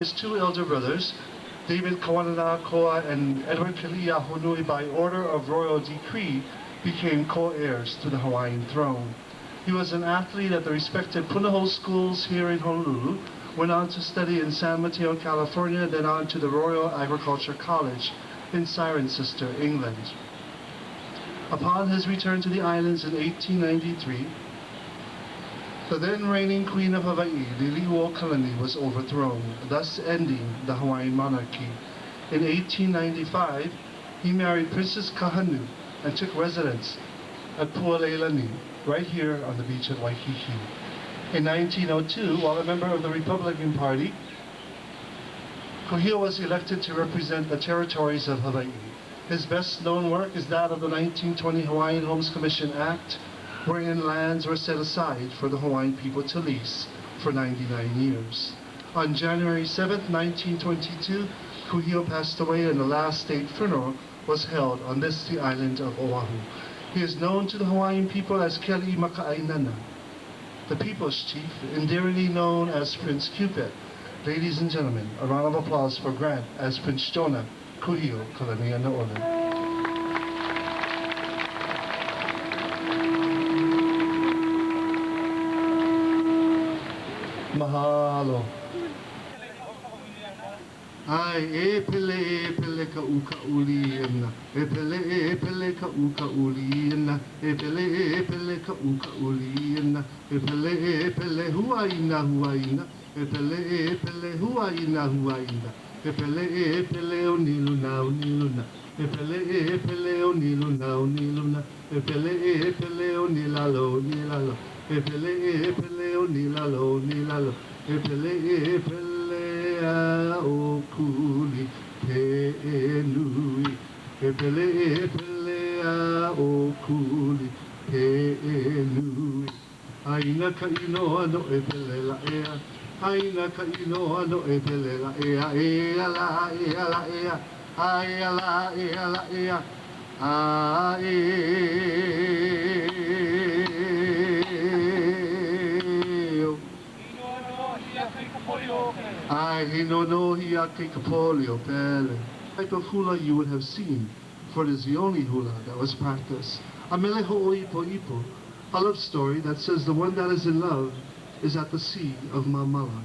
His two elder brothers, David Kawananakoa and Edward Kalia Honui, by order of royal decree, became co-heirs to the Hawaiian throne. He was an athlete at the respected Punahou schools here in Honolulu, went on to study in San Mateo, California, then on to the Royal Agriculture College in Cirencester, England. Upon his return to the islands in 1893, the then reigning Queen of Hawaii, Liliuokalani, was overthrown, thus ending the Hawaiian monarchy. In 1895, he married Princess Kahanu and took residence at Pualeilani, right here on the beach at Waikiki. In 1902, while a member of the Republican Party, Kuhio was elected to represent the territories of Hawaii. His best-known work is that of the 1920 Hawaiian Homes Commission Act, wherein lands were set aside for the Hawaiian people to lease for 99 years. On January 7, 1922, Kuhio passed away and the last state funeral was held on the island of Oahu. He is known to the Hawaiian people as Keli Maka'ainana, the people's chief, endearingly known as Prince Cupid. Ladies and gentlemen, a round of applause for Grant as Prince Jonah Kuhio Kalanianaole. Mahalo. Ai e pele ka uka uliena. E pele ka uka uliena. E pele ka uka uliena. E pele huaina. E pele huaina. E pele o niluna. E pele o niluna. E pele o nilalo. E pele o nilalo. E pele a o kuli pe nui. E pele a o kuli pe nui. Aina ka inoa no e pele la ea. Aina ka inoa no e pele la ea. E ala. Ai ala. Ai hino no hiake kapolio pele. Type of hula you would have seen, for it is the only hula that was practiced. Amele ho'oipo ipo, a love story that says the one that is in love is at the sea of Mamala.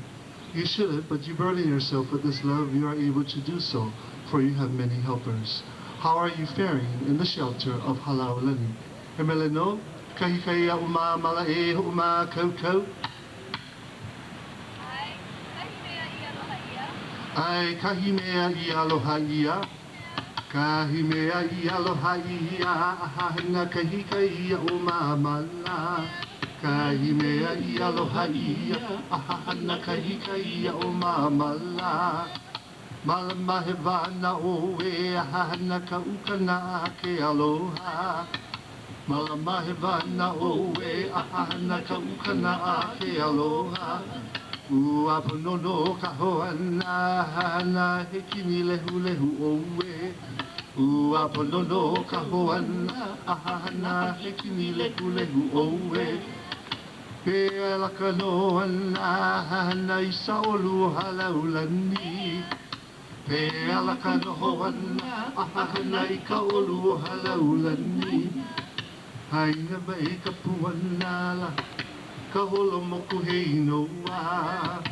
You shouldn't, but you burden yourself with this love, you are able to do so, for you have many helpers. How are you faring in the shelter of Halaulani? Emele no, kahikaia uma mala e uma kau. Ai kahimea I aloha ia. Kahimea I aloha ia. Ahana kahika ia uma mala. Kahimea I aloha ia. Ahana kahika ia uma mala. Malama he vana oe. Ahana ka ukana ke aloha. Malama he vana oe. Ahana ka ukana ke aloha. Ua ponono ka hoana hana he kini lehu oe. Ua ponono ka hoana hana he kini lehu oe. Pea laka noana hana isa olu halaulani. Pea laka noana hana ika olu halaulani. Haina mai ka puanala. Ka holo moku he inoa.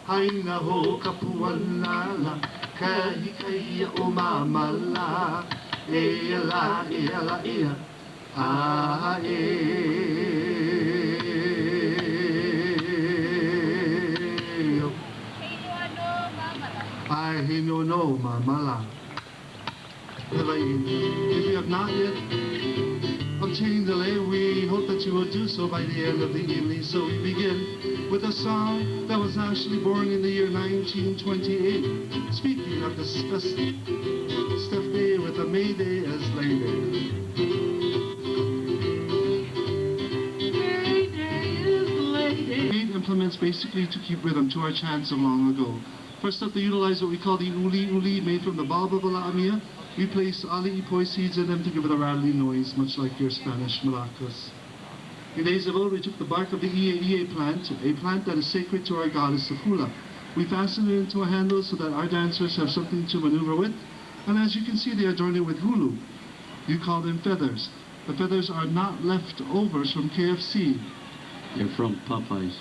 Haina ho ka puanala. Ka hika ia o mamala. E ala. Ah Ai hino no mamala. If you have not yet obtained the lei, we hope that you will do so by the end of the evening. So we begin with a song that was actually born in the year 1928. Speaking of the Steph Day with a May Day as Lay Day. May Day is Lay Day. 8 implements basically to keep rhythm to our chants of long ago. First up, they utilize what we call the uli made from the bulb of Alaamia. We place ali'ipoi seeds in them to give it a rattling noise, much like your Spanish maracas. In days of old, we took the bark of the iei plant, a plant that is sacred to our goddess of hula. We fasten it into a handle so that our dancers have something to maneuver with. And as you can see, they adorn it with hulu. You call them feathers. The feathers are not leftovers from KFC. They're from Popeyes.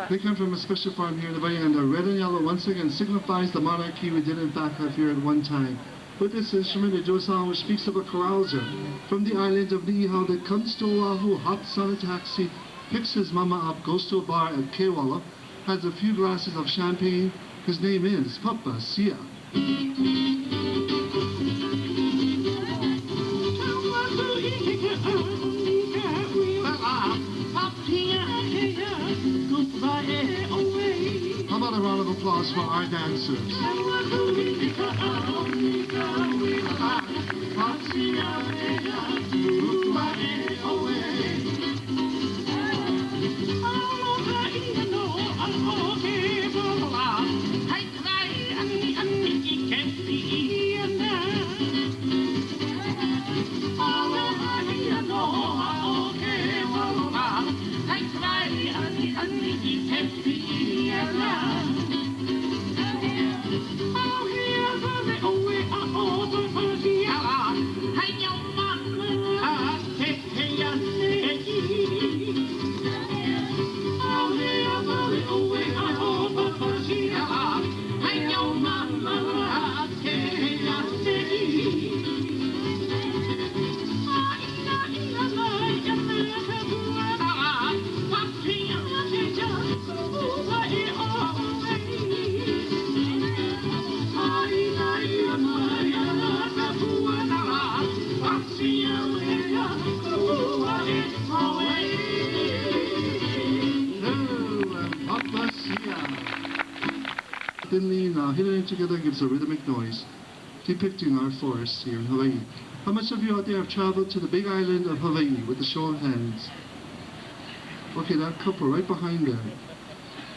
They come from a special farm here in Hawaii, and the red and yellow once again signifies the monarchy we did in fact have here at one time. With this instrument, a josan, which speaks of a carouser from the island of Niihau that comes to Oahu, hops on a taxi, picks his mama up, goes to a bar at Kewala, has a few glasses of champagne. His name is Papa Sia. How about a round of applause for our dancers? Thinly now hitting it together gives a rhythmic noise, depicting our forests here in Hawaii. How much of you out there have traveled to the big island of Hawaii with a show of hands? Okay, that couple right behind there.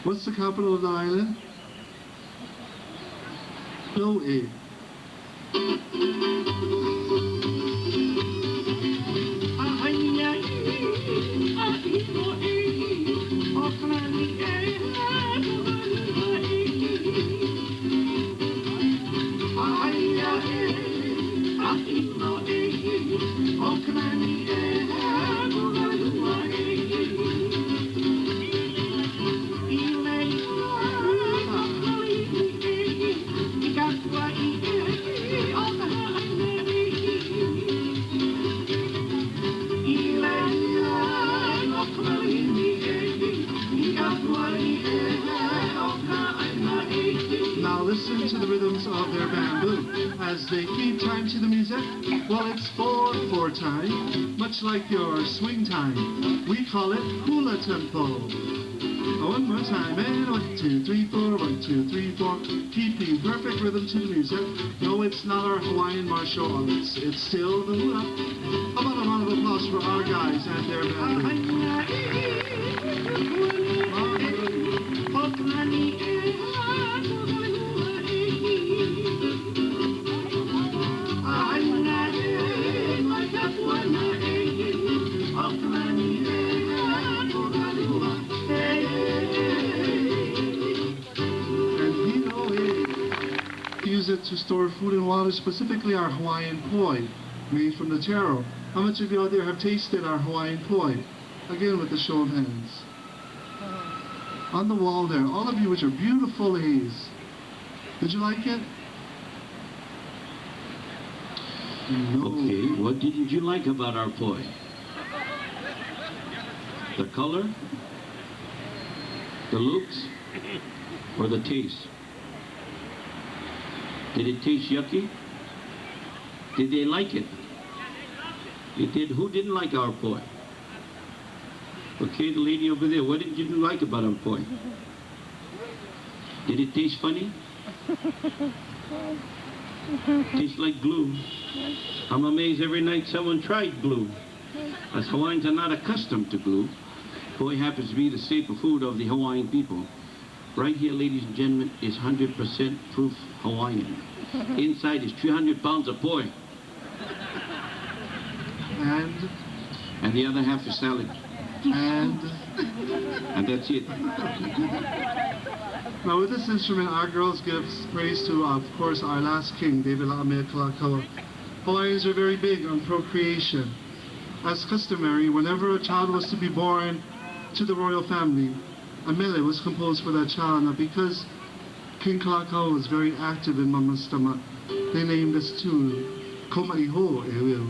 What's the capital of the island? Loe. Now listen to the rhythms of their bamboo as they keep time to the music. Well, it's 4/4 time, much like your swing time. We call it hula tempo. One more time, and 1, 2, 3, 4, 1, 2, 3, 4. Keeping perfect rhythm to the music. No, it's not our Hawaiian martial arts. It's still the hula. How about a round of applause for our guys and their bamboo? Use it to store food and water, specifically our Hawaiian poi, made from the taro. How much of you out there have tasted our Hawaiian poi? Again, with the show of hands. On the wall there, all of you with your beautiful A's. Did you like it? No. Okay, what didn't you like about our poi? The color? The looks? Or the taste? Did it taste yucky? Did they like it? It did. Who didn't like our poi? Okay, the lady over there, what did you like about our poi? Did it taste funny? Tastes like glue. I'm amazed every night someone tried glue. As Hawaiians are not accustomed to glue. Poi happens to be the staple food of the Hawaiian people. Right here, ladies and gentlemen, is 100% proof Hawaiian. Inside is 300 pounds of poi. And the other half is salad. And that's it. Now with this instrument, our girls give praise to, of course, our last king, David La'amekalakaua. Hawaiians are very big on procreation. As customary, whenever a child was to be born to the royal family, a mele was composed for that child. Now because King Kalakaua was very active in Mamastama, they named this tune Komaiho Eweu.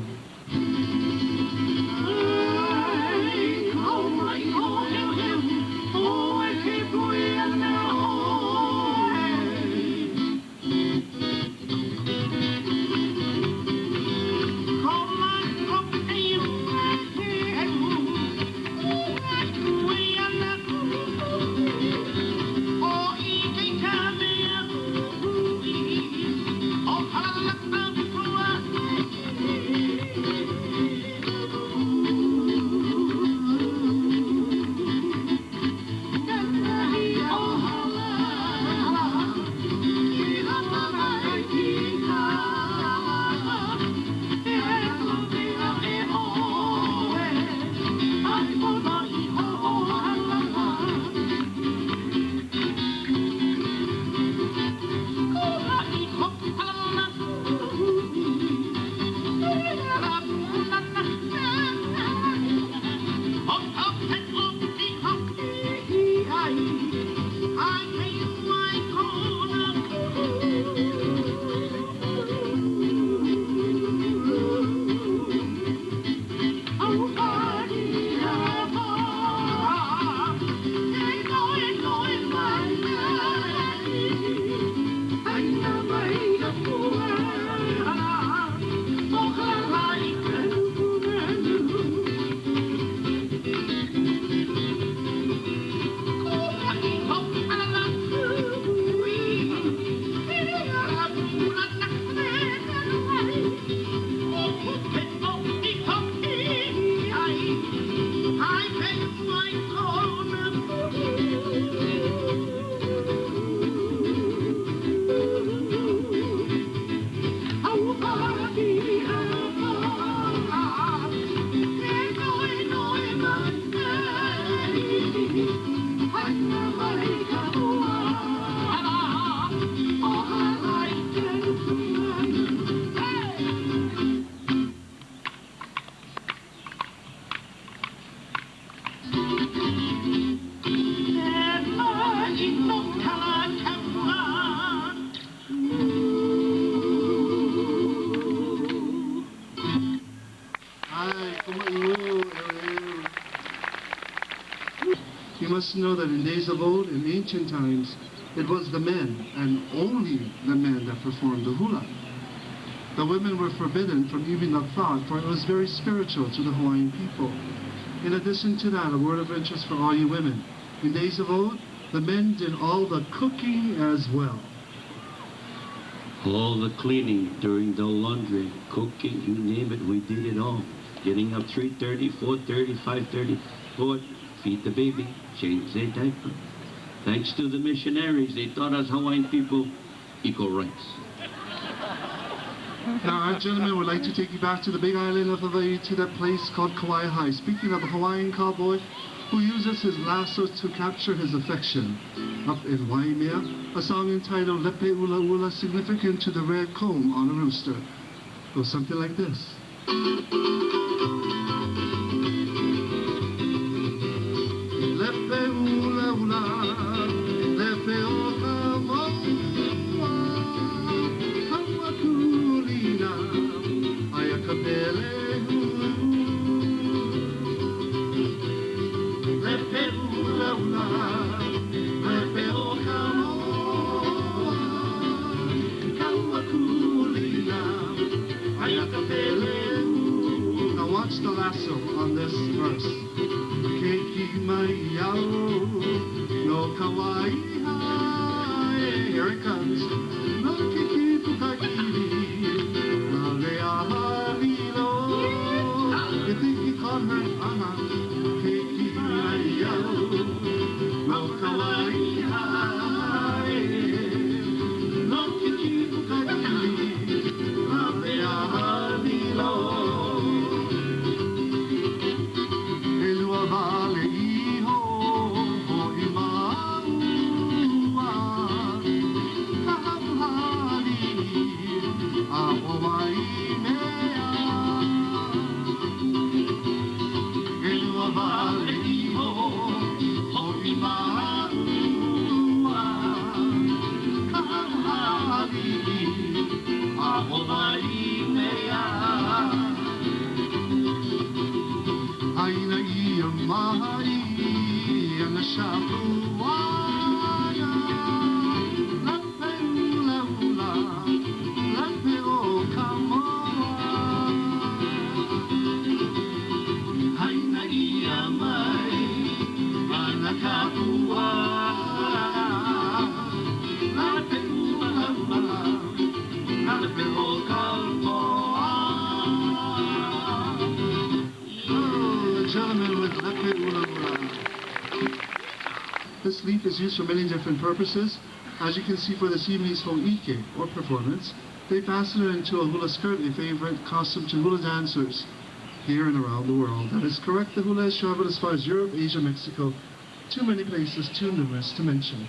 You must know that in days of old, in ancient times, it was the men, and only the men, that performed the hula. The women were forbidden from even the thought, for it was very spiritual to the Hawaiian people. In addition to that, a word of interest for all you women. In days of old, the men did all the cooking as well. All the cleaning, during the laundry, cooking, you name it, we did it all. Getting up 3:30, 4:30, 5:30, Lord, feed the baby, change their diaper. Thanks to the missionaries, they taught us Hawaiian people equal rights. Now, our gentlemen would like to take you back to the big island of Hawaii, to that place called Kauai High. Speaking of a Hawaiian cowboy who uses his lasso to capture his affection. Up in Waimea, a song entitled Lepe Ula Ula, significant to the red comb on a rooster. Goes something like this. Lepe ula ula, lepe o ka maua, hawakulina, aya ka pele hulu. Lepe ula ula, lepe o ka maua, hawakulina, aya ka pele hulu. Now watch the lasso on this verse. Keiki mai au no kawaiha. leaf is used for many different purposes. As you can see for this evening's ho'ike, or performance, they fasten it into a hula skirt, a favorite costume to hula dancers here and around the world. That is correct, the hula has traveled as far as Europe, Asia, Mexico, too many places, too numerous to mention.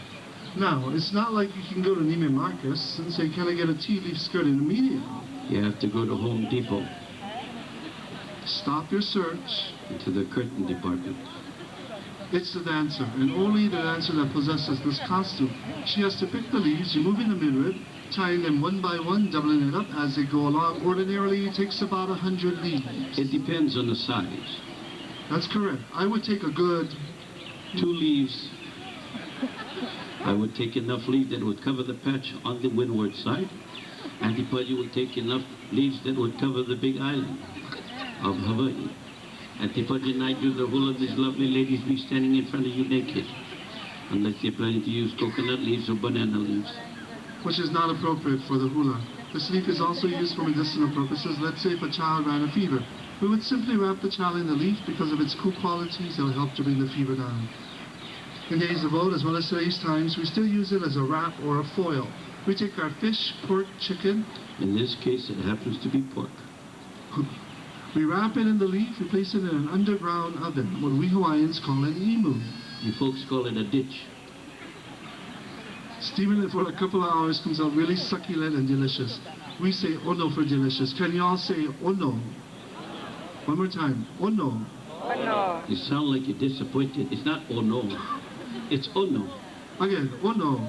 Now, it's not like you can go to Neiman Marcus and say, can I get a tea leaf skirt immediately? You have to go to Home Depot, Stop your search. to the curtain department. It's the dancer, and only the dancer that possesses this costume. She has to pick the leaves, removing the midrib, tying them one by one, doubling it up as they go along. Ordinarily, it takes about 100 leaves. It depends on the size. That's correct. I would take a good 2 leaves. I would take enough leaf that would cover the patch on the windward side. Antipodi would take enough leaves that would cover the big island of Hawaii. Antipodi and I do the hula, these lovely ladies be standing in front of you naked. Unless you're planning to use coconut leaves or banana leaves. which is not appropriate for the hula. This leaf is also used for medicinal purposes. Let's say if a child ran a fever, we would simply wrap the child in the leaf because of its cool qualities. It will help to bring the fever down. In days of old, as well as today's times, we still use it as a wrap or a foil. We take our fish, pork, chicken. In this case, it happens to be pork. We wrap it in the leaf. We place it in an underground oven, what we Hawaiians call an imu. You folks call it a ditch. Steaming it for a couple of hours comes out really succulent and delicious. We say ono for delicious. Can you all say ono? One more time. Ono. You sound like you're disappointed. It's not oh no. It's oh no. Again, ono.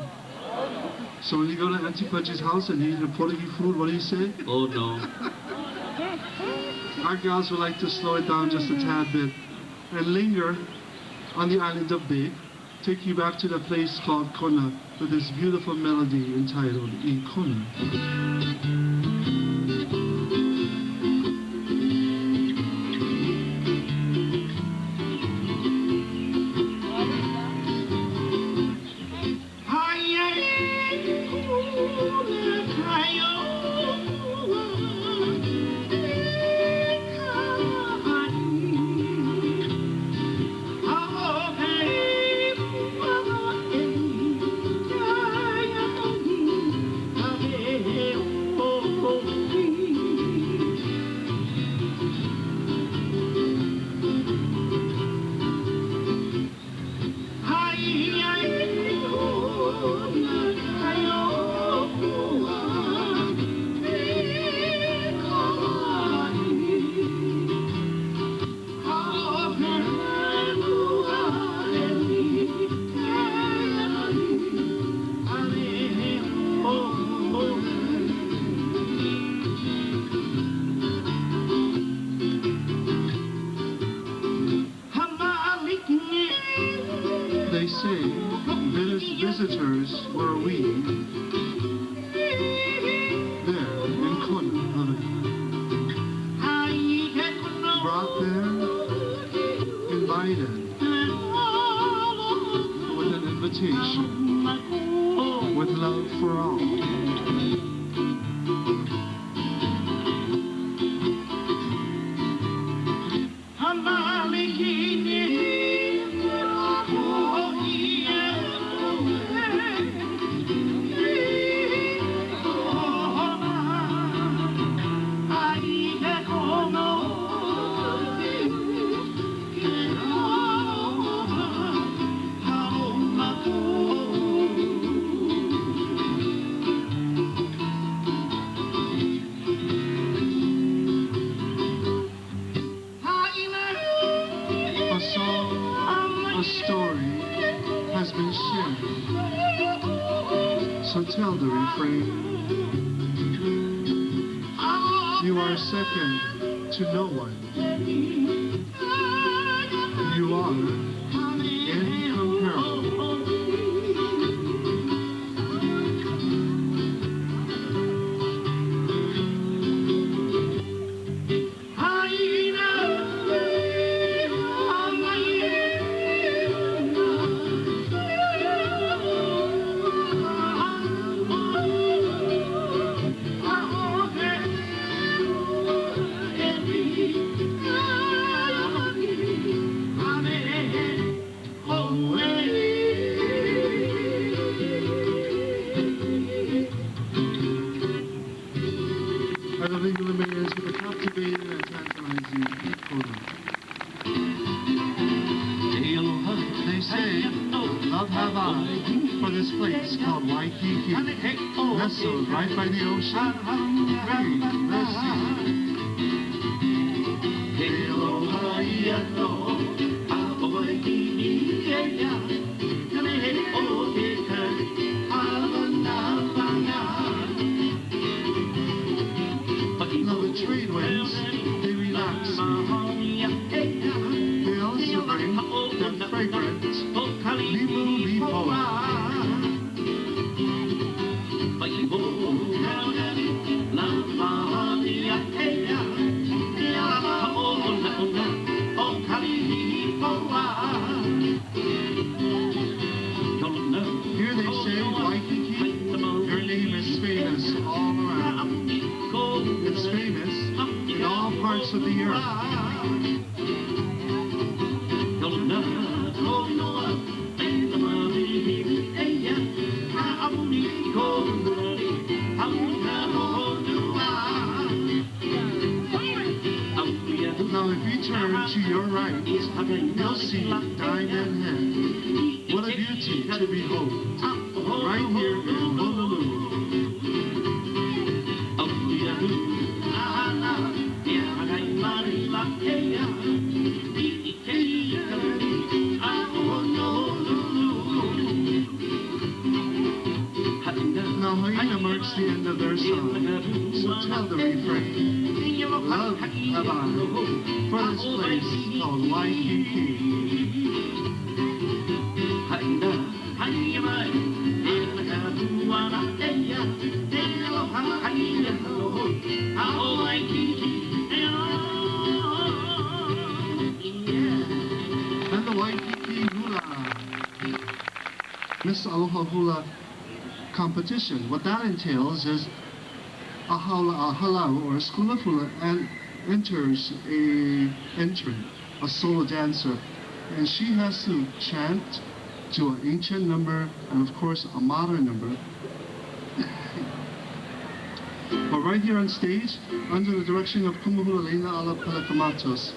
So when you go to Auntie Pudgy's house and you eat Portuguese food, what do you say? Oh no. Our gals would like to slow it down just a tad bit and linger on the island of Big, take you back to the place called Kona with this beautiful melody entitled I Kona. They say visitors were we there in Kona, brought there, invited with an invitation, with love for all. A story has been shared, so tell the refrain. You are second to no one. You are incomparable. Amen. Waikiki, nestled right by the ocean. Ready, let's see. Now the trade winds, they relax me. They also bring that fragrant Lipo Lipo. Here they say, Waikiki, your name is famous all around. It's famous in all parts of the earth. Now if you turn to your right, you'll see Diamond Head. What a beauty to behold, right here in Honolulu. Now Haina marks the end of their song, so tell the refrain. Love have I for this place called Waikiki. And the Waikiki Hula, Miss Aloha Hula competition. What that entails is a halau or a school of hula and enters a entrant, a solo dancer, and she has to chant to an ancient number and of course a modern number. But right here on stage, under the direction of Kumuhula Leina Ala Pelekamatos,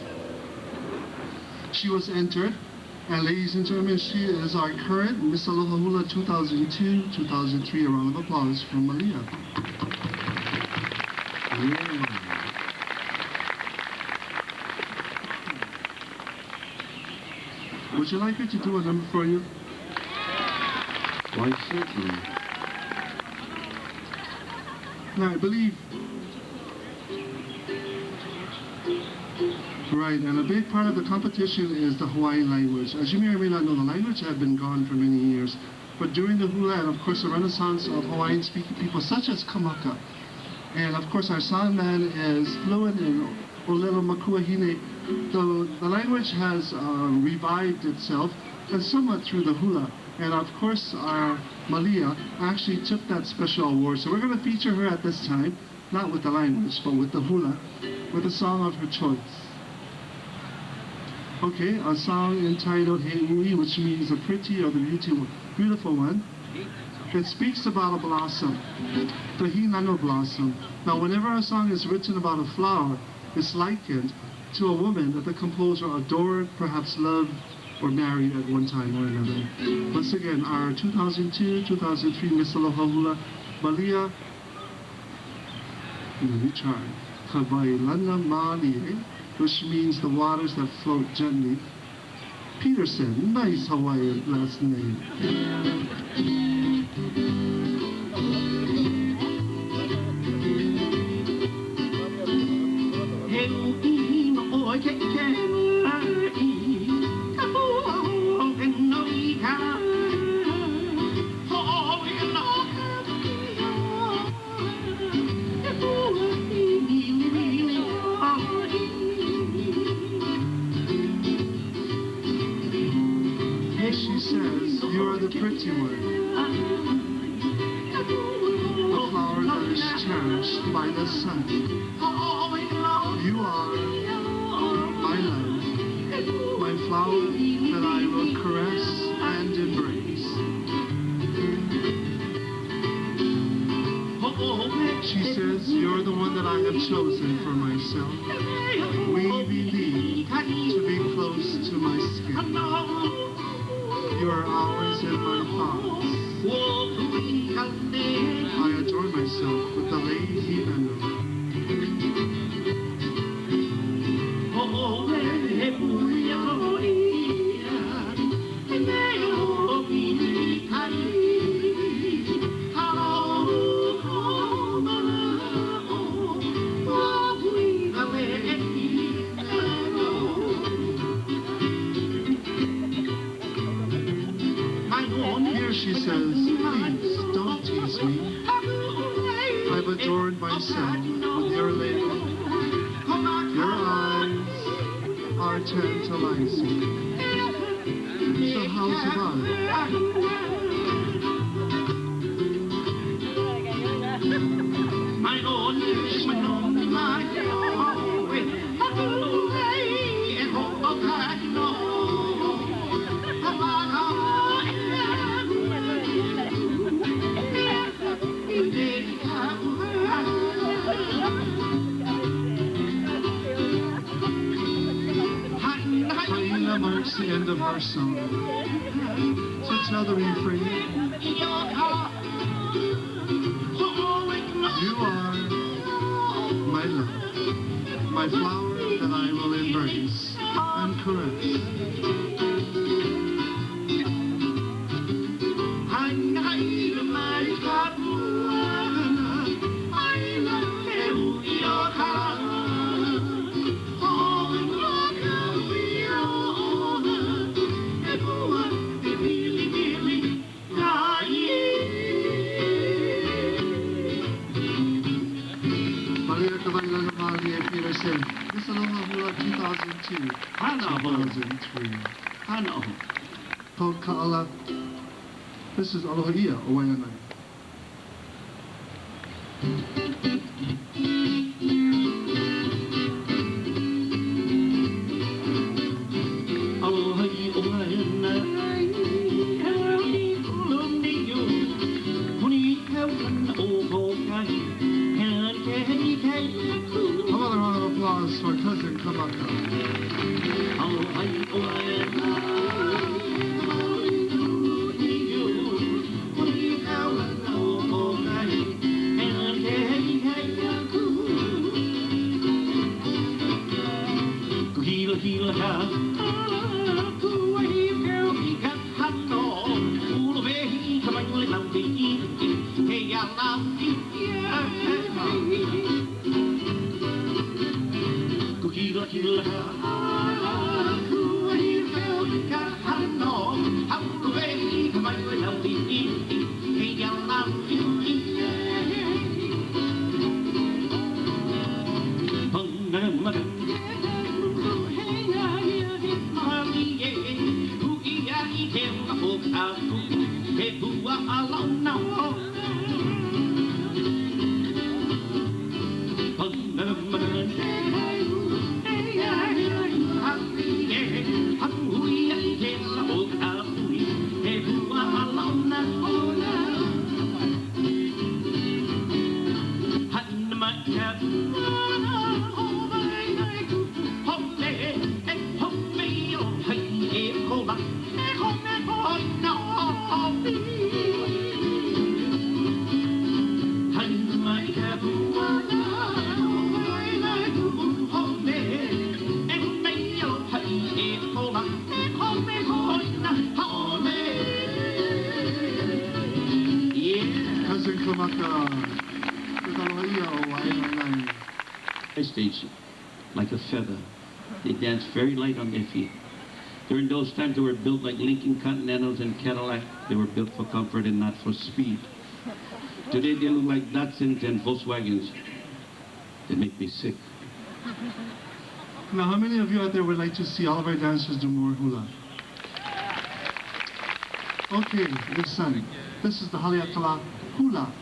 she was entered, and ladies and gentlemen, she is our current Miss Aloha Hula 2002-2003. A round of applause from Malia. Yeah. Would you like her to do a number for you? Why, certainly. Now, I believe... Right, and a big part of the competition is the Hawaiian language. As you may or may not know, the language had been gone for many years. But during the hula and, of course, the renaissance of Hawaiian-speaking people, such as Kamaka, and, of course, our songman is fluent in Olelo Makuahine, the language has revived itself, and somewhat through the hula. And, of course, our Malia actually took that special award. So we're going to feature her at this time, not with the language, but with the hula, with a song of her choice. Okay, a song entitled He Ui, which means the pretty or the beautiful one. It speaks about a blossom, the Hinano blossom. Now, whenever a song is written about a flower, it's likened to a woman that the composer adored, perhaps loved, or married at one time or another. Once again, our 2002-2003 Miss Aloha Hula, Malia, let me try, Kawailana Malie, which means the waters that float gently. Peterson, nice Hawaiian last name. She says, you are the pretty one, the flower that is cherished by the sun. You are my love, my flower that I will caress and embrace. She says, you're the one that I have chosen for myself. We believe to be close to my skin. You are always in my thoughts. I've adorned myself with your label. Your eyes are tantalizing. So how's about it? My Lord, my Lord, my Lord, and hope of God, no. Hyena marks the end of her song. So tell the refrain. You are my love, my flower that I will embrace and caress. Maria Cavallo Maria Peterson. This Aloha Hula 2002. Hana ho. 2003. Hana ho. Poka'ala. This is Aloha Ia, Owainanai. Aloha i Owainanai. Another round of applause for Cousin Kamaka. Cousin Kamaka. With Aloha Ia, Owainanai. Stage like a feather. They dance very light on their feet. During those times, they were built like Lincoln Continentals and Cadillac. They were built for comfort and not for speed. Today, they look like Datsuns and Volkswagens. They make me sick. Now, how many of you out there would like to see all of our dancers do more hula? Okay, listen. This is the Haleakala Hula.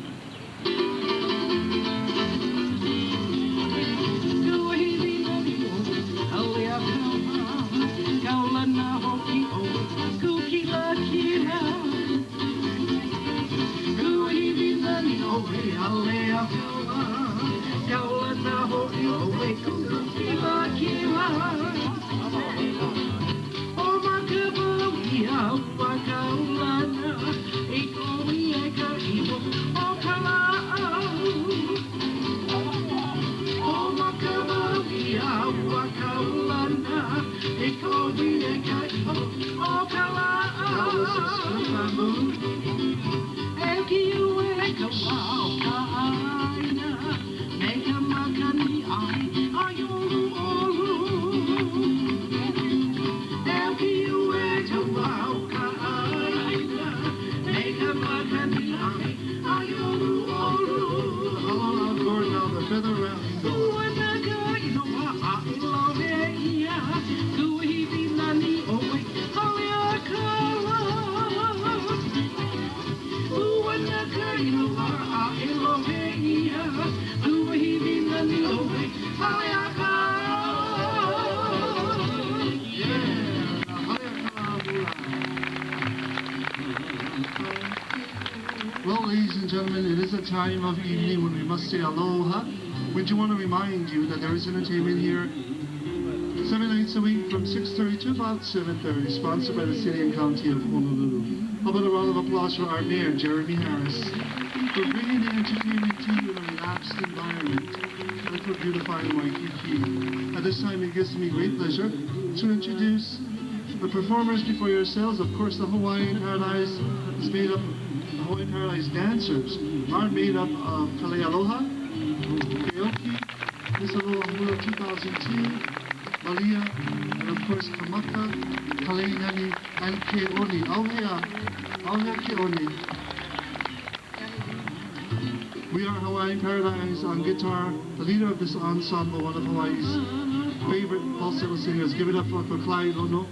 it is a time of evening when we must say aloha. We do want to remind you that there is entertainment here 7 nights a week from 6:30 to about 7:30, sponsored by the City and County of Honolulu. How about a round of applause for our mayor, Jeremy Harris, for bringing the entertainment to you in a relaxed environment and for beautifying Waikiki. At this time, it gives me great pleasure to introduce the performers before yourselves. Of course, the Hawaiian Paradise is made up, the Hawaiian Paradise dancers are made up of Kalei Aloha, Keoki, Miss Aloha Hula 2002, Malia, and of course Kamaka, Kaleinani, and Keoni. Auhea Keoni. We are Hawaiian Paradise on guitar, the leader of this ensemble, one of Hawaii's favorite falsetto singers. Give it up for Clyde Ono.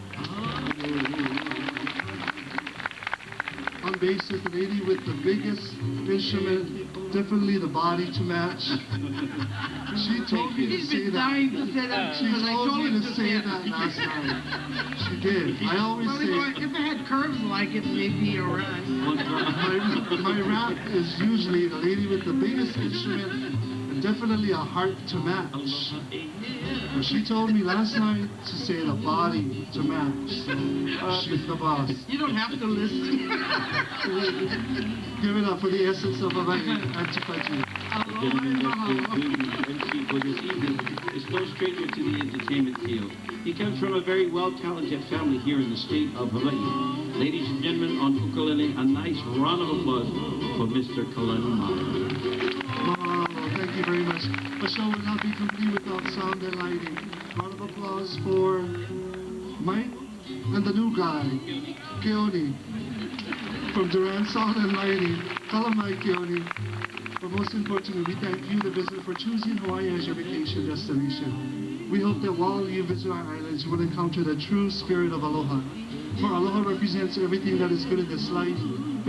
On bass is the lady with the biggest instrument, definitely the body to match. She told me to say that. She told me to say that last night. She did. I always say. If it had curves like it, maybe a run. My rap is usually the lady with the biggest instrument and definitely a heart to match. But she told me last night to say the body to match. She's the boss. You don't have to listen. Give it up for the essence of Hawaii, Antipati. Gentlemen, the MC for this evening is no stranger to the entertainment field. He comes from a very well-talented family here in the state of Hawaii. Ladies and gentlemen, on ukulele, a nice round of applause for Mr. Kalani Mara. Oh, thank you very much. The show would not be complete without sound and lighting. Round of applause for Mike and the new guy, Keoni, from Duran Sound and Lighting. Tell him Mike Keoni. But most importantly, we thank you, the visitor, for choosing Hawaii as your vacation destination. We hope that while you visit our islands, you will encounter the true spirit of aloha. For aloha represents everything that is good in this life,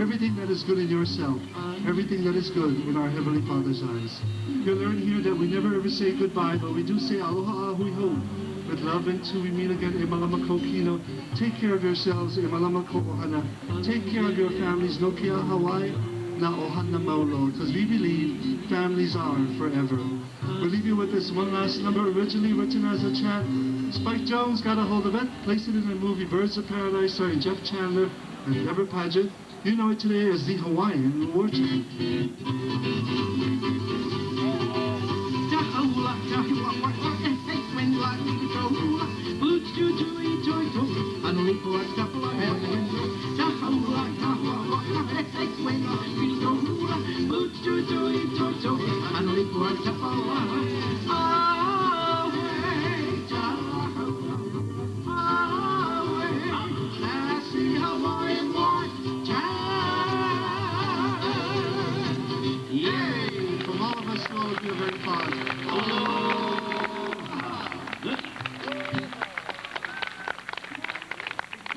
everything that is good in yourself, everything that is good in our Heavenly Father's eyes. You'll learn here that we never ever say goodbye, but we do say aloha ahui ho. With love until we meet again, e malama ko kino. Take care of yourselves, e malama ko ohana. Take care of your families, no kia Hawaii, na ohana maulo. Because we believe families are forever. We'll leave you with this one last number, originally written as a chant. Spike Jones got a hold of it, placed it in the movie Birds of Paradise, starring Jeff Chandler and Deborah Paget. You know it today as the Hawaiian War Chant. From all of us, all of you are very fond.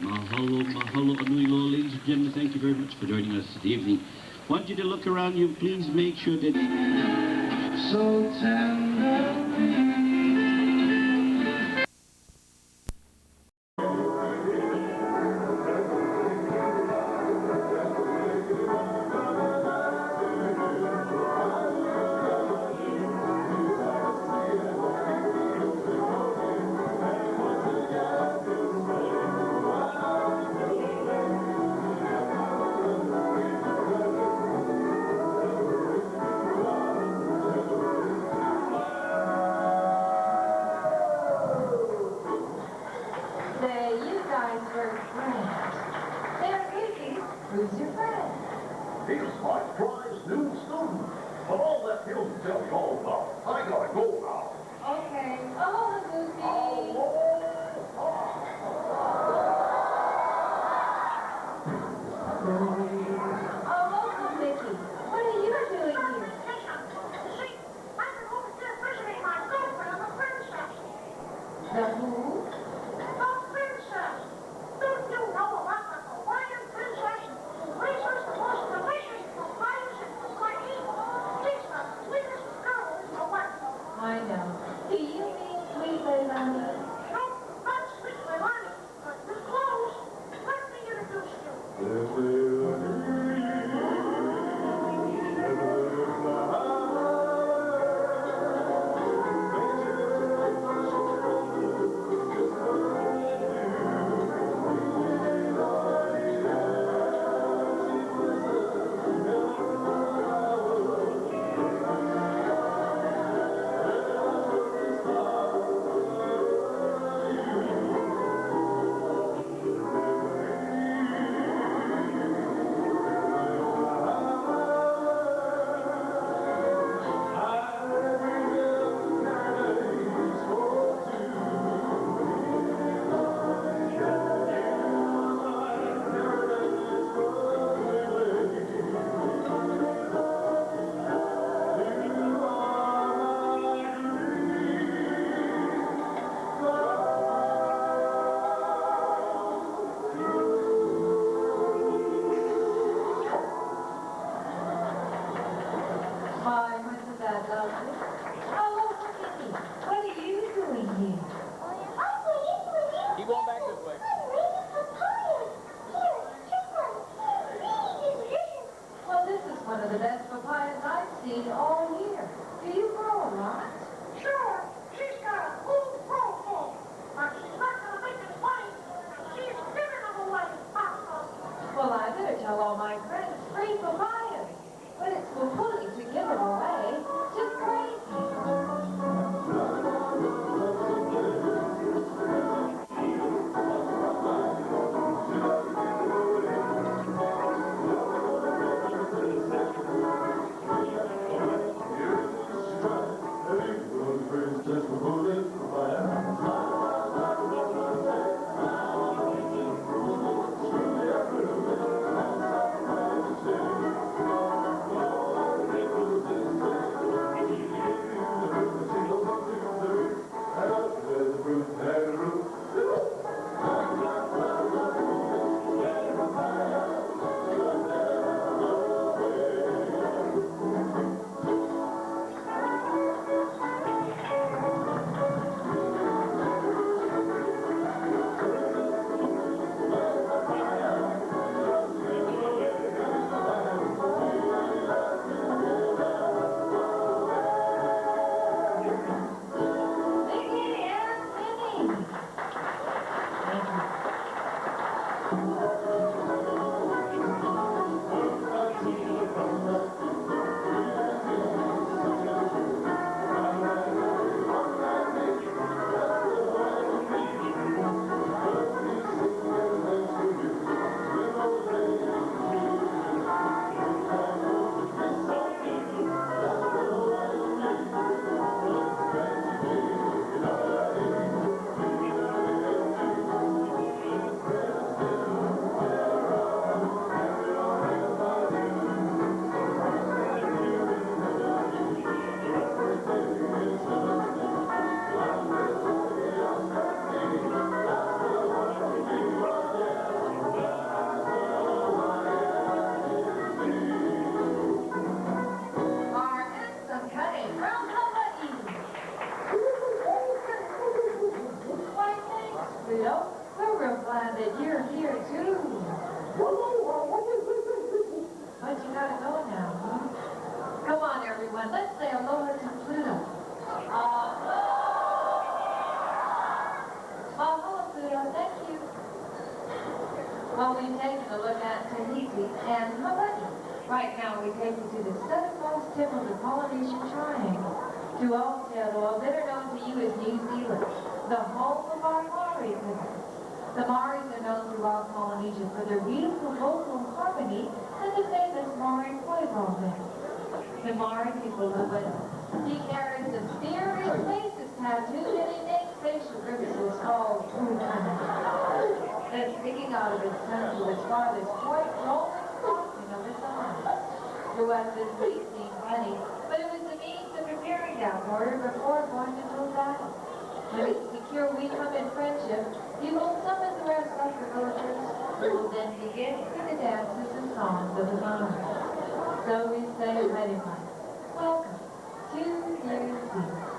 Mahalo, mahalo, anui loa. Ladies and gentlemen, thank you very much for joining us this evening. I want you to look around you. Please make sure that... So tender. Who's your friend? He's my prize new student. But I'll let him tell you all about it. I gotta go now. Okay. Aloha, Goofy. Aloha, Mickey. What are you doing here? The who? seed all year. Do you grow a lot? Sure, she's got a whole row full, but she's not gonna make it money. She's giving them away, Papa. Well, I better tell all my friends free papayas. But it's foolish to give them away. Just crazy. Mickey and Minnie. Our instant cutting from Hawaii. Why, thanks, Pluto. We're real glad that you're here, too. But you gotta go now, huh? Come on, everyone. Let's say aloha to Pluto. Aloha! Aloha, Pluto. Thank you. Well, we've taken a look at Tahiti and Hawaii. Right now, we take you to the southernmost tip of the Polynesian Triangle, to Aotearoa, better known to you as New Zealand, the home of our Maori cousins. The Maoris are known throughout Polynesia for their beautiful vocal harmony and the famous Maori Koiwao dance. The Maori people live with he carries a mysterious faces tattooed and he makes facial grimaces called Pukana. Then sticking out of his tongue to his farthest point, rolling crossing of his arms. To us, this may seem funny, but it was the means of preparing that order before going into a battle. When it's secure we come in friendship, he will summon the rest of the villagers, who will then begin the dances and songs of the Maori. So we say, ready, Mike. Welcome to New Zealand.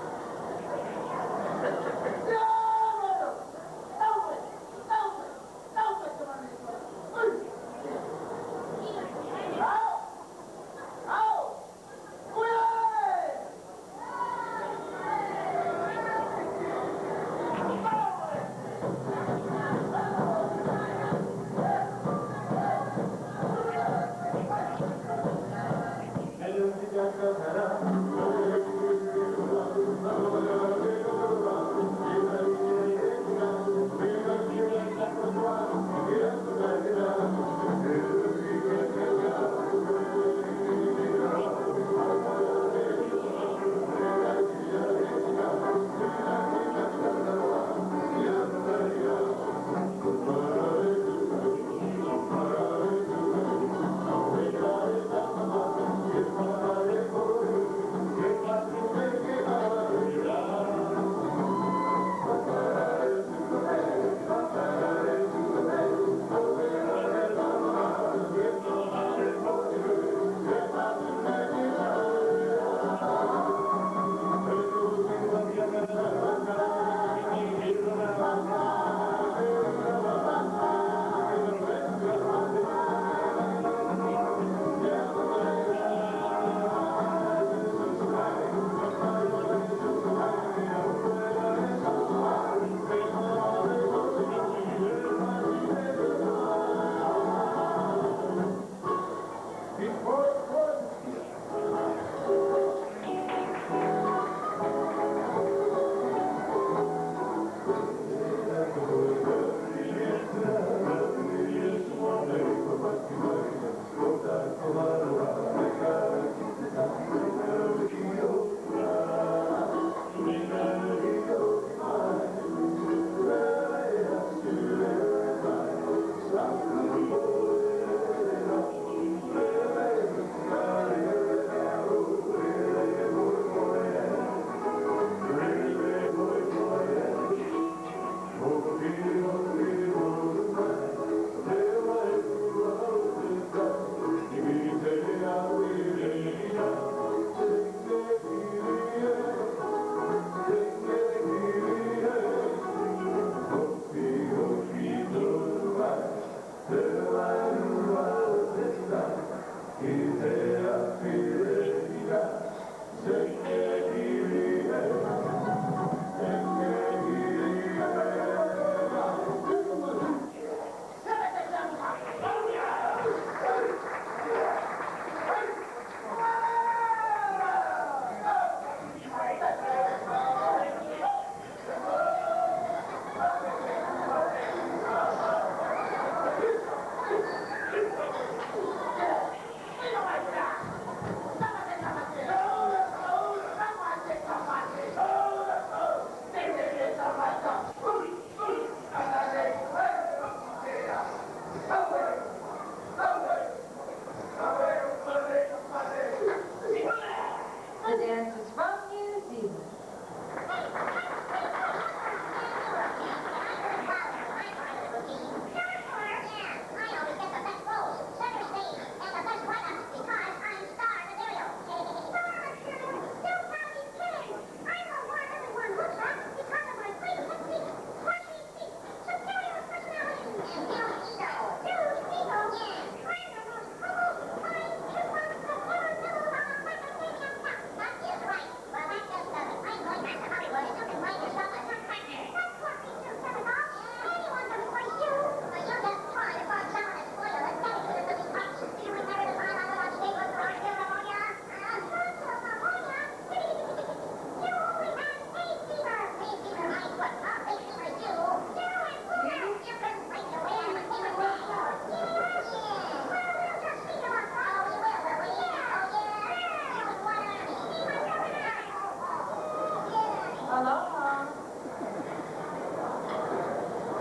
Aloha.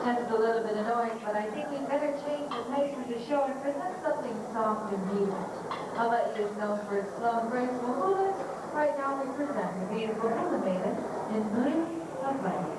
Just a little bit annoying, but I think we better change the pace of the show and present something soft and beautiful. Hawaii is known for its slow and graceful hulas. Right now we present the beautiful hula maiden in Blue Hawaii.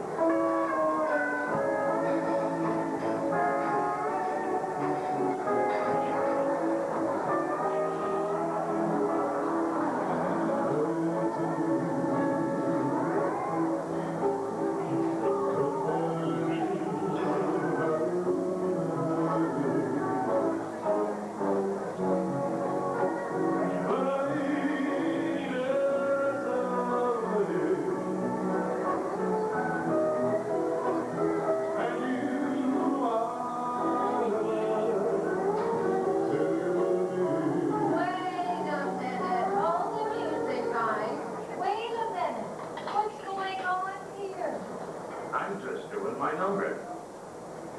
I'm just doing my number.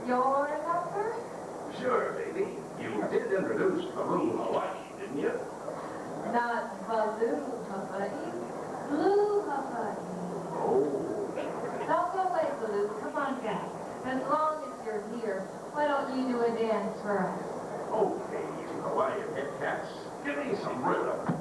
Your number? Sure, baby. You did introduce Baloo Hawaii, didn't you? Not Baloo Hawaii. Blue Hawaii. Oh. Don't go away, Baloo. Come on back. As long as you're here, why don't you do a dance for us? Okay, you Hawaiian head cats. Give me some rhythm.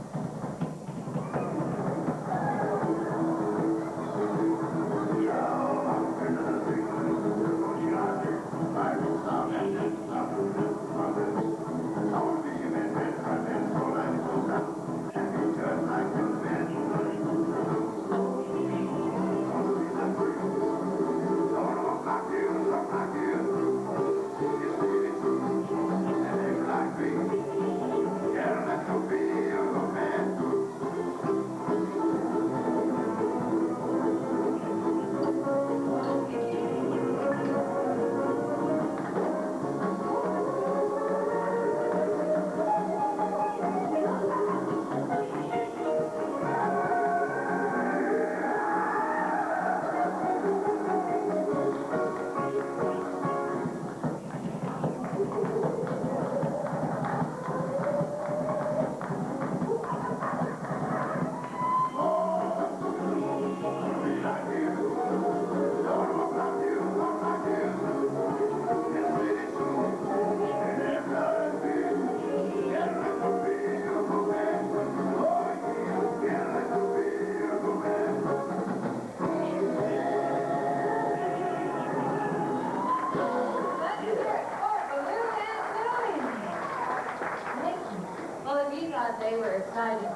They were excited.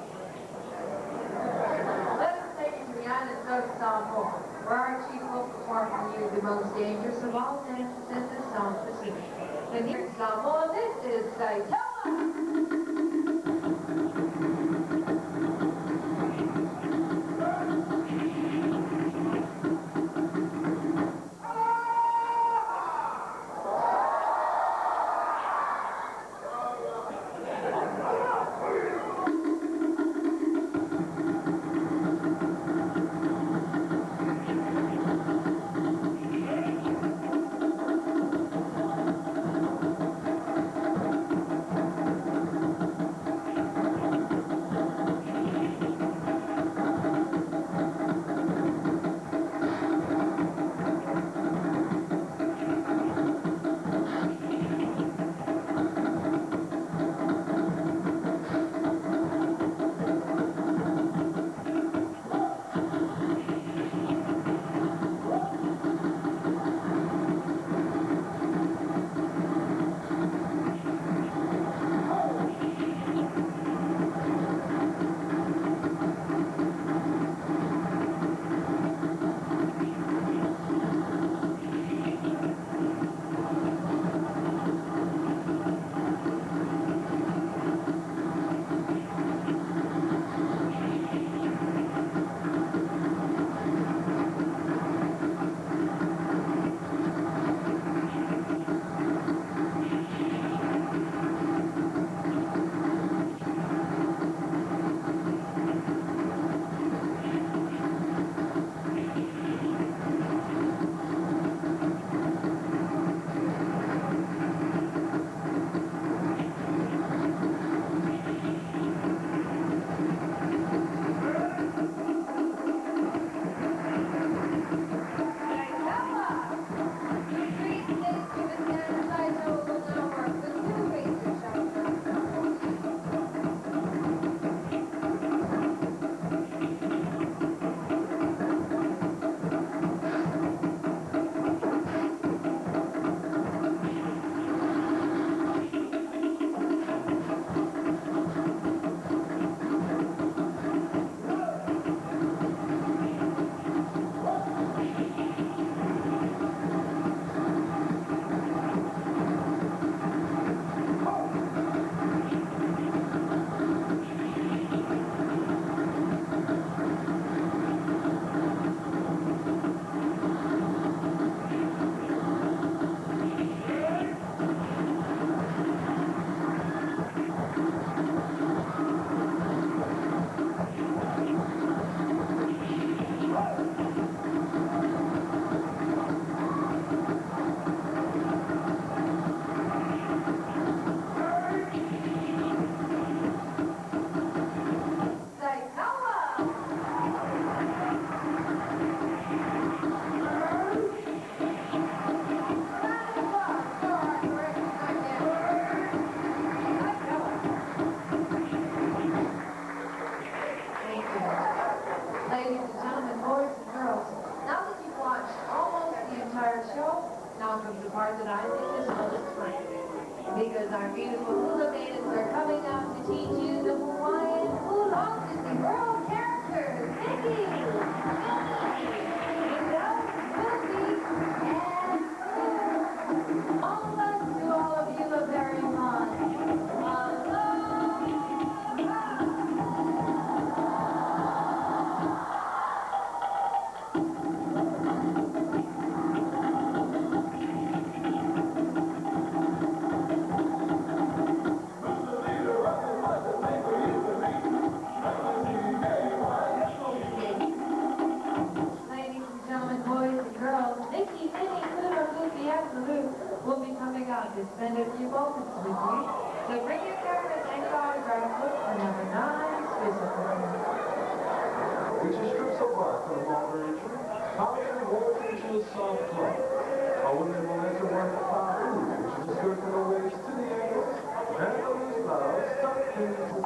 Let us take you to the island of Samoa, where our chief will perform for you the most dangerous of all dances in the South Pacific. And here in Samoa, this is Saitama. our beautiful hula maidens are coming up to teach you the Hawaiian hula Disney World characters. Mickey, Minnie, Goofy, and Sue. All of us to all of you a very fond aloha. Ladies and gentlemen, boys and girls, Mickey, Minnie, Pluto, Goofy, and Baloo will be coming out to spend a few moments with you. So bring your camera and autograph book for number 9 specifically. Which is strips of bark from longer injury, powder and rolled into a soft cloth. A woman will enter one the faru, which is a skirt from the waist to the ankles, and a loose blouse tucked into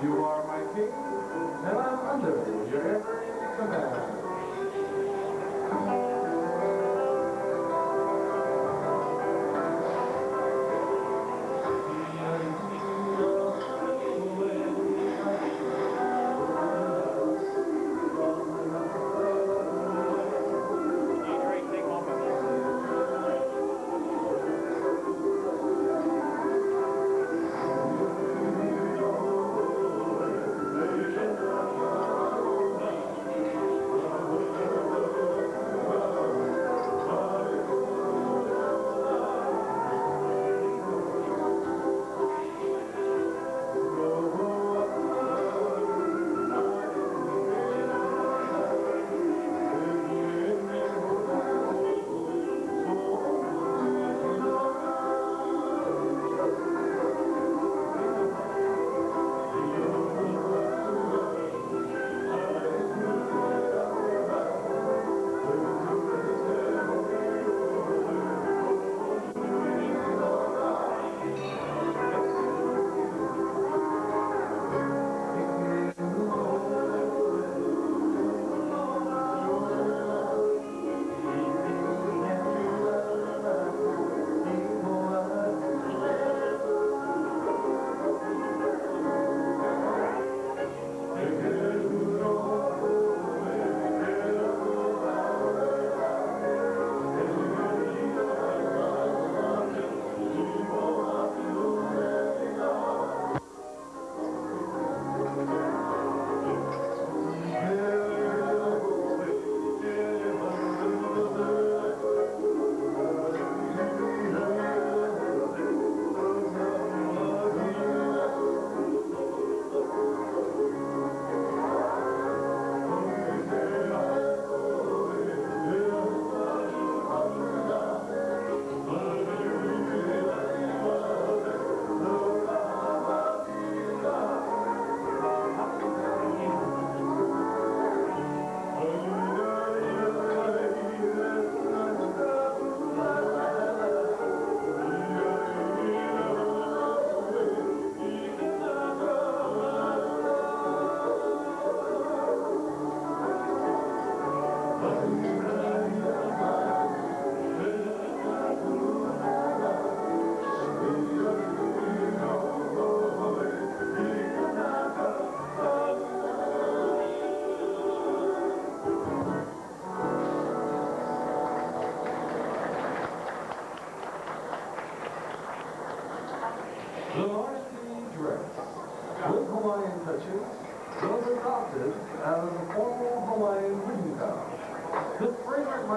You are my king, and I'm under your every command.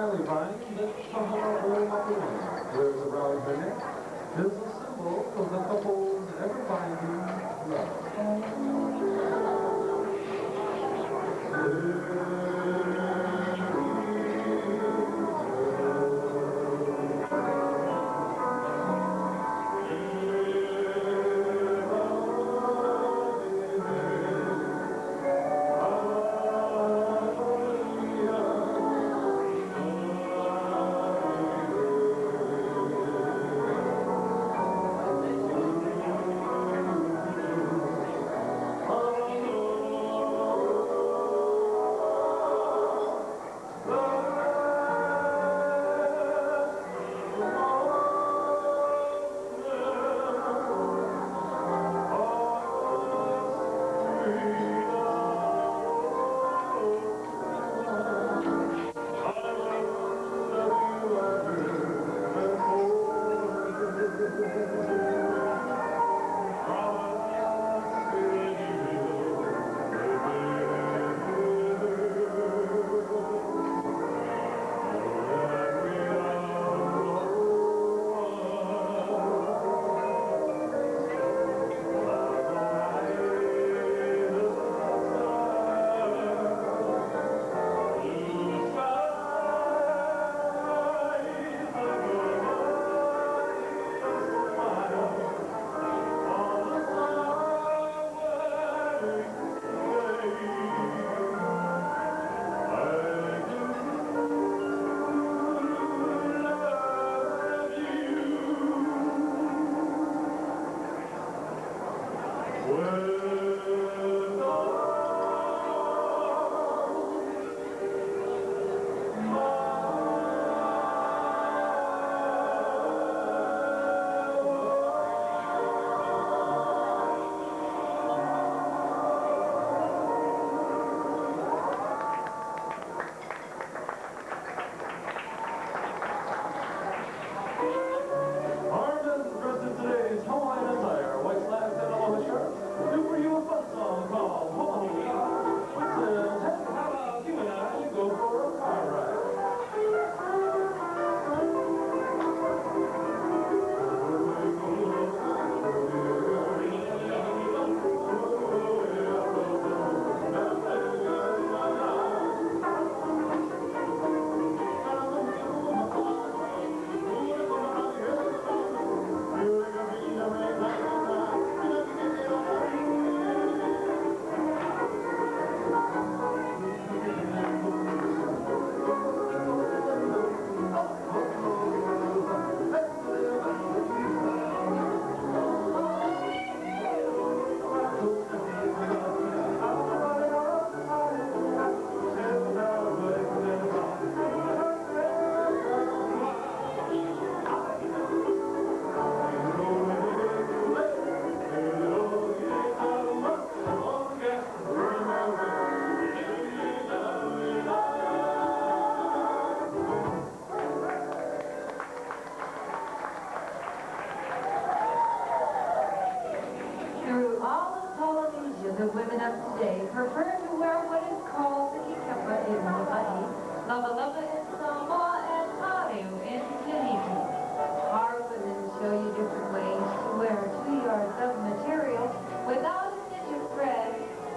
rally vine that Tahara Mapuana wears around her neck is a symbol of the couple's ever-binding love. The women of today prefer to wear what is called the ikapa in Hawaii, lava in Samoa, and haru in Tahiti. Our women show you different ways to wear 2 yards of material without a stitch of thread,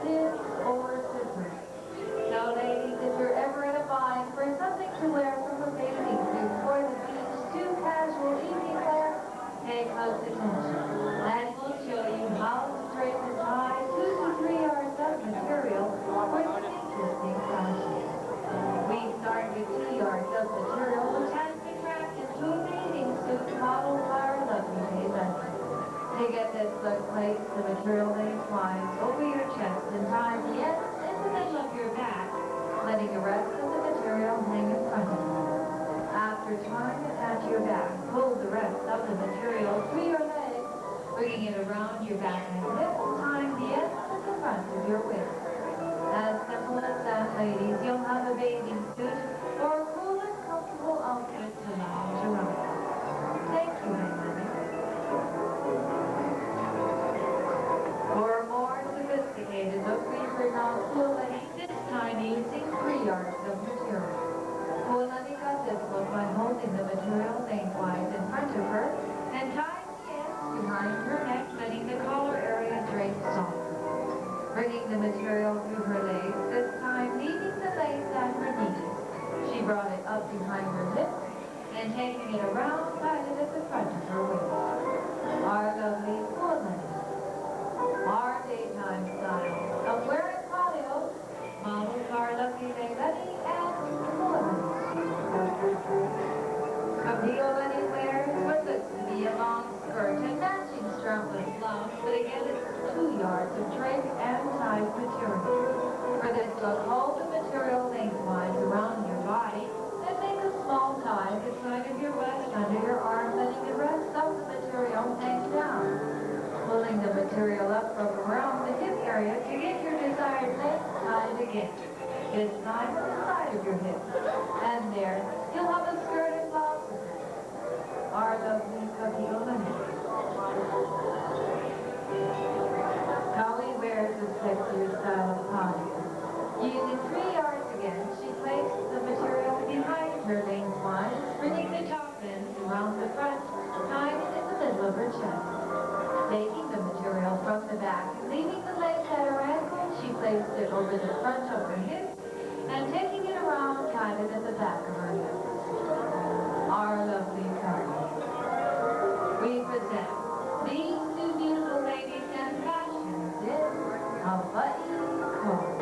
pins, or scissors. So ladies, if you're ever in a bind for something to wear from a bathing suit for the beach to casual evening wear, pay close attention. And we'll show you how to straighten and tie 2 to 3 yards of material for some interesting fashion. We start with 2 yards of material which has been wrapped into a bathing suit modeled by our lovely May Leslie. To get this look, place the material then twines over your chest and tie the ends in the middle of your back, letting the rest of the material hang in front of you. After tying it at your back, pull the rest of the material through your legs, bringing it around your back and hips, tying the ends to the front of your waist. As simple as that, ladies, you'll have a bathing suit or a cool and comfortable outfit to lounge around. Thank you, Hangman. For a more sophisticated look, we bring out Kualani, this time using 3 yards of material. Kualani got taking it around, tied it at the front of her waist. Our lovely woman. Our daytime style of wearing palios models our lovely Lenny and woman. Camille Lenny wears what looks to be a long skirt and matching strapless blouse, but again it's 2 yards of drape and tied material. For this look, hold the material lengthwise around your body and make a small tie at the side of your waist under your arm, letting the rest of the material hang down. Pulling the material up from around the hip area to get your desired length tied again. This time on the side of your hip. And there, you'll have a skirt and blouse. Our lovely Camille Lenny. Holly wears a sexier style of poncho. Using 3 yards again, she placed the material behind her lengthwise, bringing the top ends around the front, tying it in the middle of her chest. Taking the material from the back, leaving the legs at her ankle, she placed it over the front of her hip, and taking it around, tied it at the back of her hips. Our lovely couple. We present these two beautiful ladies and fashions in a button coat.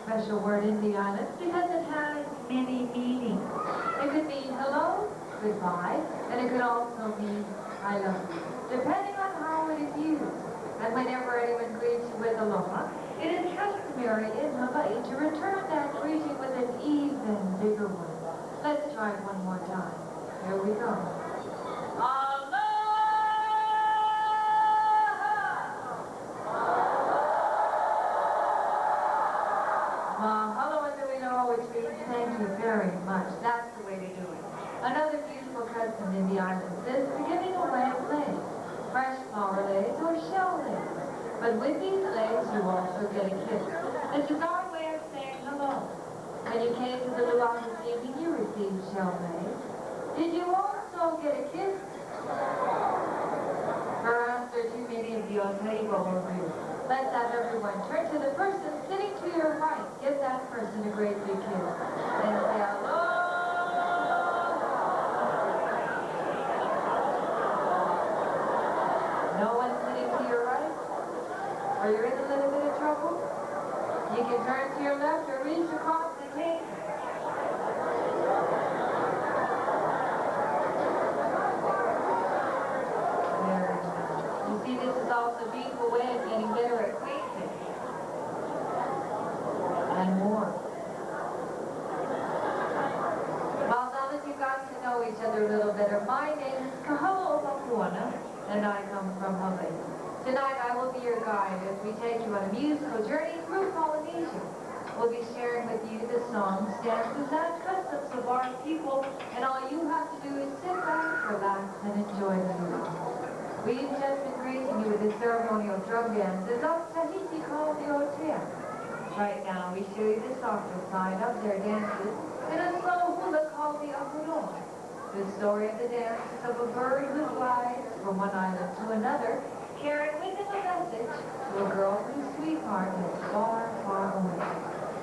special word in the islands because it has many meanings. It could mean hello, goodbye, and it could also mean I love you, depending on how it is used. And whenever anyone greets you with aloha, it is customary in Hawaii to return that greeting with an even bigger one. Let's try it one more time. Here we go. Mahalo and Nuino, which means thank you very much. That's the way to do it. Another beautiful custom in the islands is the giving away of legs, fresh flower legs or shell legs. But with these legs, you also get a kiss. This is our way of saying hello. When you came to the luau this evening, you received shell legs. Did you also get a kiss? Perhaps there are too many of you. I'll tell you what we'll do. Let's have everyone turn to the person sitting to your right. Give that person a great big kiss. And say hello. No one sitting to your right? Are you in a little bit of trouble? You can turn to your left or reach across the table. Very nice. You see, this is also a beautiful way of getting better acquainted. And more. Well, now that you've gotten to know each other a little better, my name is Kahalo Opapuana, and I come from Hawaii. Tonight I will be your guide as we take you on a musical journey through Polynesia. We'll be sharing with you the songs, dances, and customs of our people, and all you have to do is sit back, relax, and enjoy the music. We've just been greeting you with the ceremonial drum dances of Tahiti called the Otea. Right now we show you the softer side of their dances in a slow hula called the Apuroa. The story of the dance is of a bird who flies from one island to another, carrying with him a message to a girl whose sweetheart is far, far away.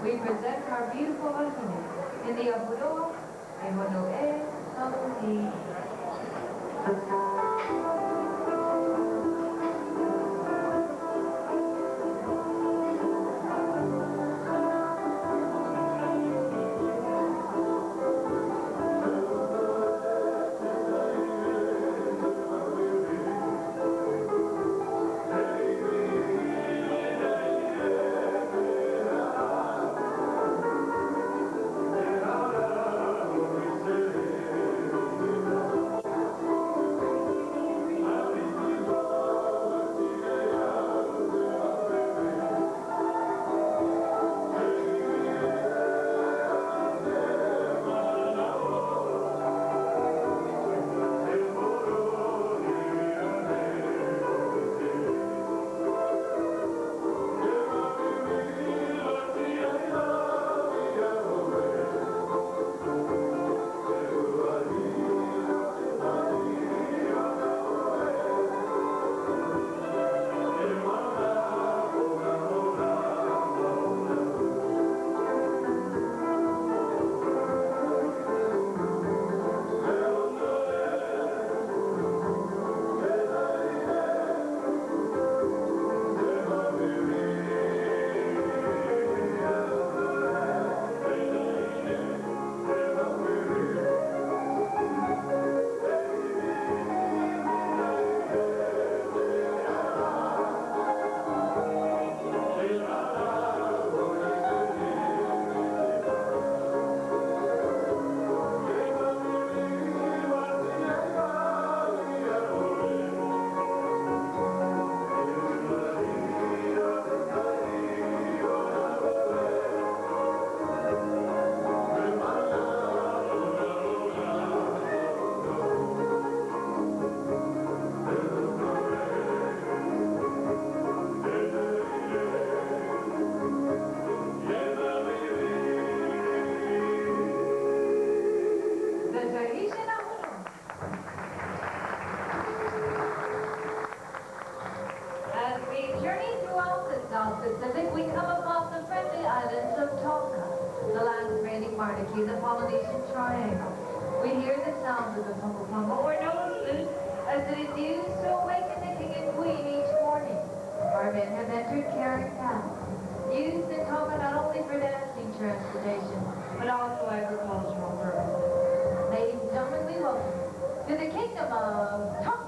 We present our beautiful husband in the Apuroa, e Hono'e Saluhi. Pacific, we come upon the friendly islands of Tonga, the land's reigning monarchy, the Polynesian Triangle. We hear the sound of the punga or nose flute as it is used to awaken the king and queen each morning. Our men have entered carrying paddles. used in Tonga not only for dancing transportation, but also agricultural purposes. Ladies and gentlemen, we welcome to the Kingdom of Tonga.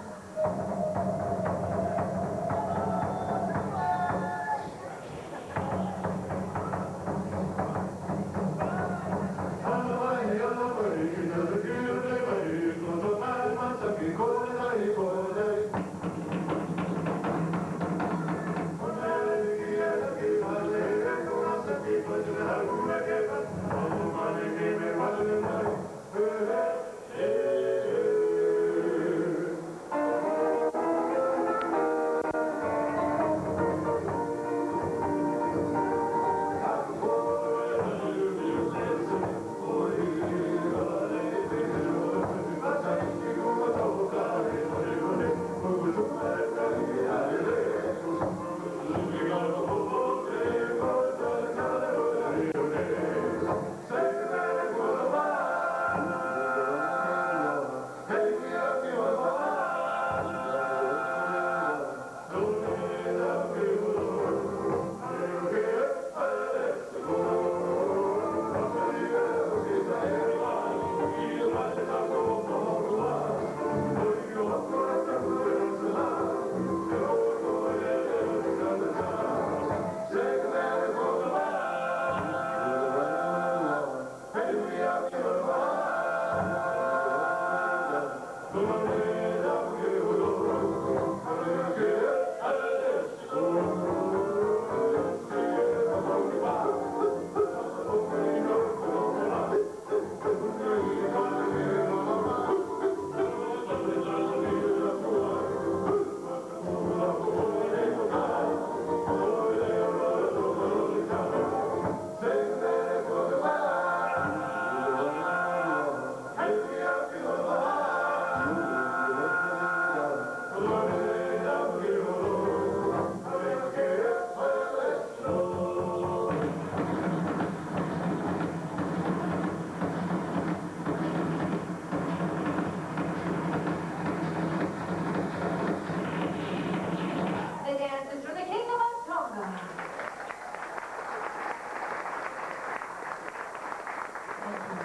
The dancers from the Kingdom of Tonga. Thank you.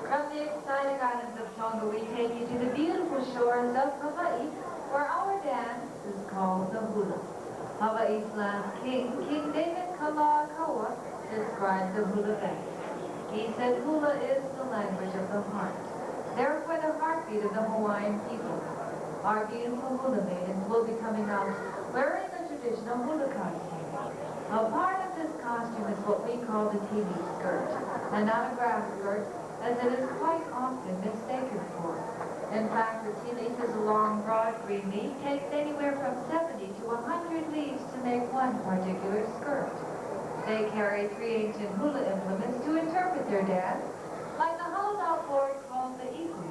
From the exciting islands of Tonga, we take you to the beautiful shores of Hawaii, where our dance is called the hula. Hawaii's last king, King David Kalakaua, described the hula dance. He said hula is the language of the heart, therefore the heartbeat of the Hawaiian people. Our beautiful hula maidens will be coming out wearing the traditional hula costume. A part of this costume is what we call the TV skirt, and not a grass skirt, as it is quite often mistaken for. In fact, the tea leaf is a long, broad green leaf, takes anywhere from 70 to 100 leaves to make one particular skirt. They carry 3 ancient hula implements to interpret their dance, like the hollowed-out board called the ihu,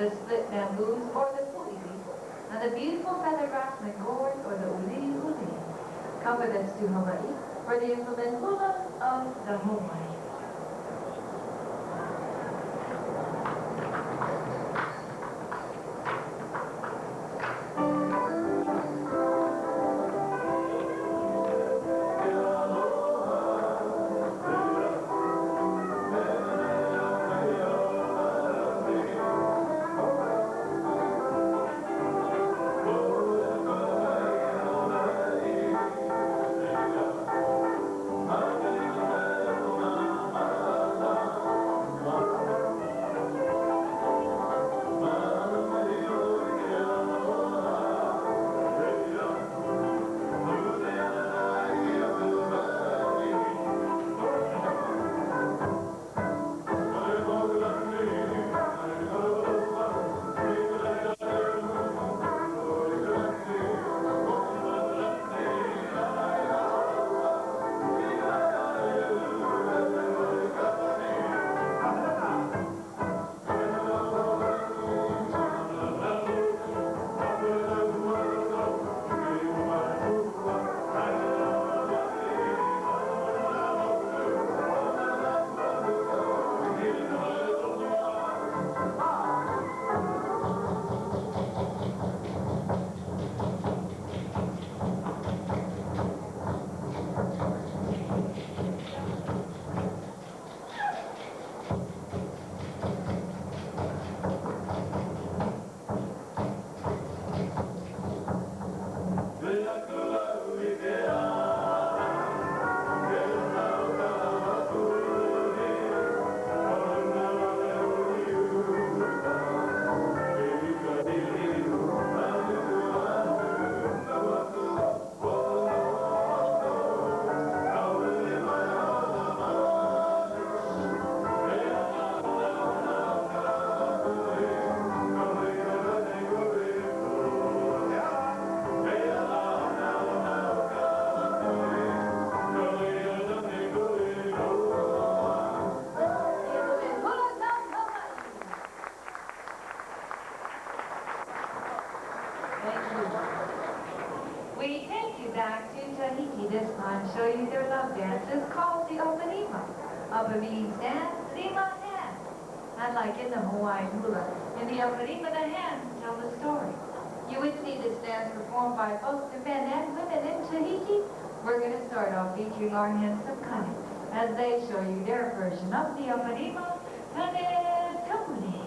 the split bamboos or the pu'ili, and the beautiful feathered rafting gourd or the uli uli. Come with us to Hawaii for the implement hula of the Hawaii. Thank you. back to Tahiti this time, show you their love dance. It's called the Opanima. Opa means dance, Lima hand. And like in the Hawaiian hula, in the Opanima, the hands tell the story. You would see this dance performed by both the men and women in Tahiti. We're going to start off featuring our handsome Kane as they show you their version of the Opanima, Kane Tuli.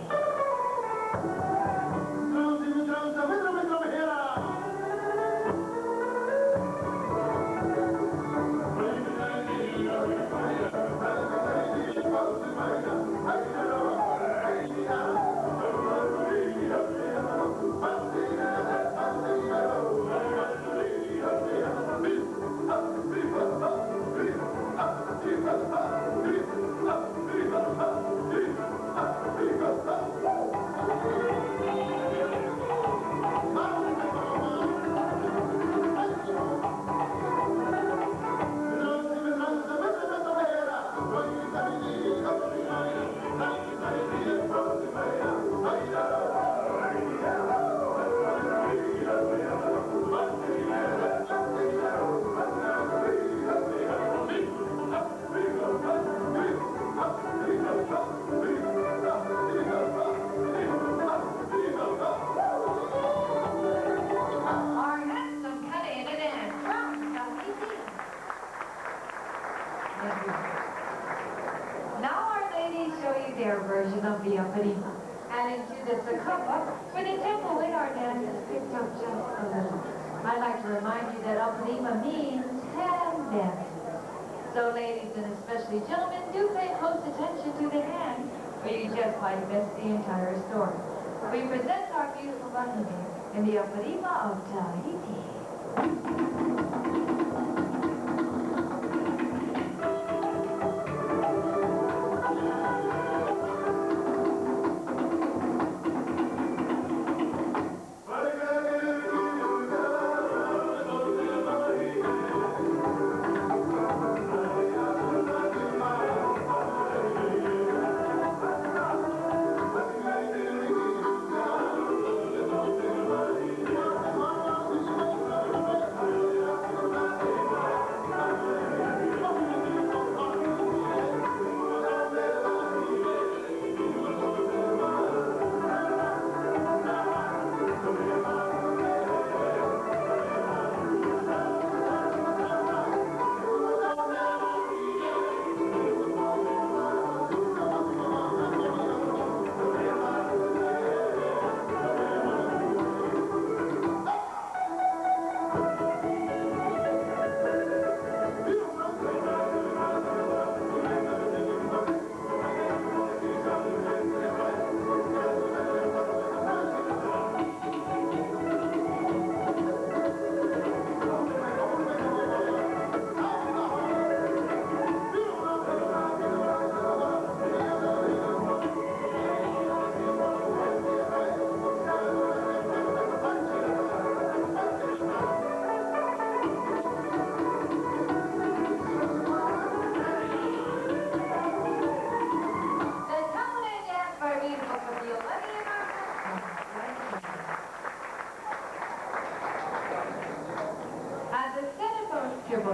Their version of the Opanima. Adding to the Sakapa, for the temple in our dance is picked up just a little. I'd like to remind you that Opanima means hand dances. So ladies and especially gentlemen, do pay close attention to the hand, or you just might miss the entire story. We present our beautiful Bahine in the Opanima of Tahiti.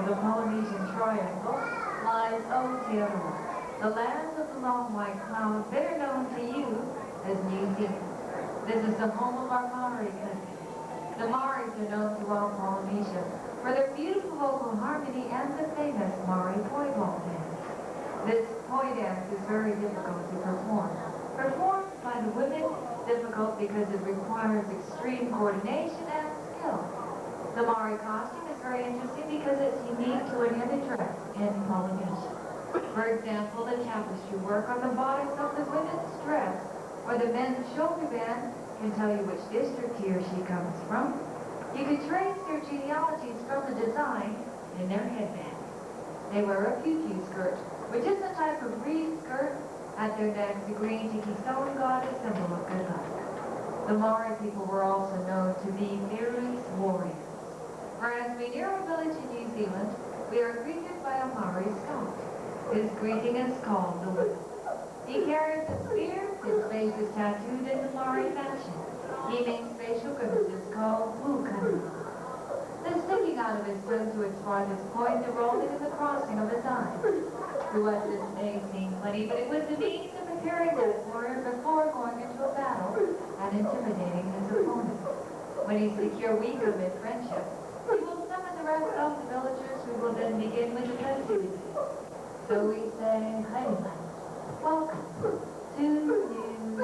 The Polynesian Triangle lies Aotearoa, the land of the long white cloud, better known to you as New Zealand. This is the home of our Maori country. The Maoris are known throughout Polynesia for their beautiful vocal harmony and the famous Maori poi ball dance. This poi dance is very difficult to perform. Performed by the women, difficult because it requires extreme coordination and skill. The Maori costume is very interesting because it's unique to any other dress in Polynesia. For example, the tapestry work on the bodice of the women's dress or the men's shoulder band can tell you which district he or she comes from. You can trace their genealogies from the design in their headbands. They wear a putu skirt, which is a type of reed skirt at their necks, the green tiki stone god, a symbol of good luck. The Maori people were also known to be fearless warriors. For as we near a village in New Zealand, we are greeted by a Maori scout. His greeting is called the whip. He carries a spear, his face is tattooed in the Maori fashion. He makes facial grimaces called wukana. The sticking out of his swim to explore his point, the rolling and the crossing of his eyes. To us this may seem funny, but it was the means of preparing that warrior before going into a battle and intimidating his opponent. When he's secure we commit friendship, he will summon the rest of the villagers who will then begin with the festivities. So we say, hi, welcome to New Zealand.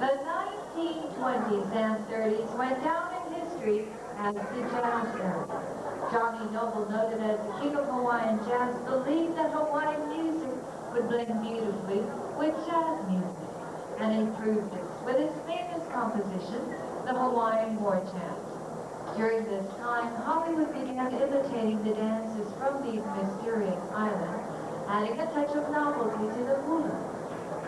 The 1920s and 30s went down in history as the jazz era. Johnny Noble, noted as the king of Hawaiian jazz, believed that Hawaiian music would blend beautifully with jazz music, and he proved this with his famous composition, the Hawaiian boy chant. During this time, Hollywood began imitating the dances from these mysterious islands, adding a touch of novelty to the hula.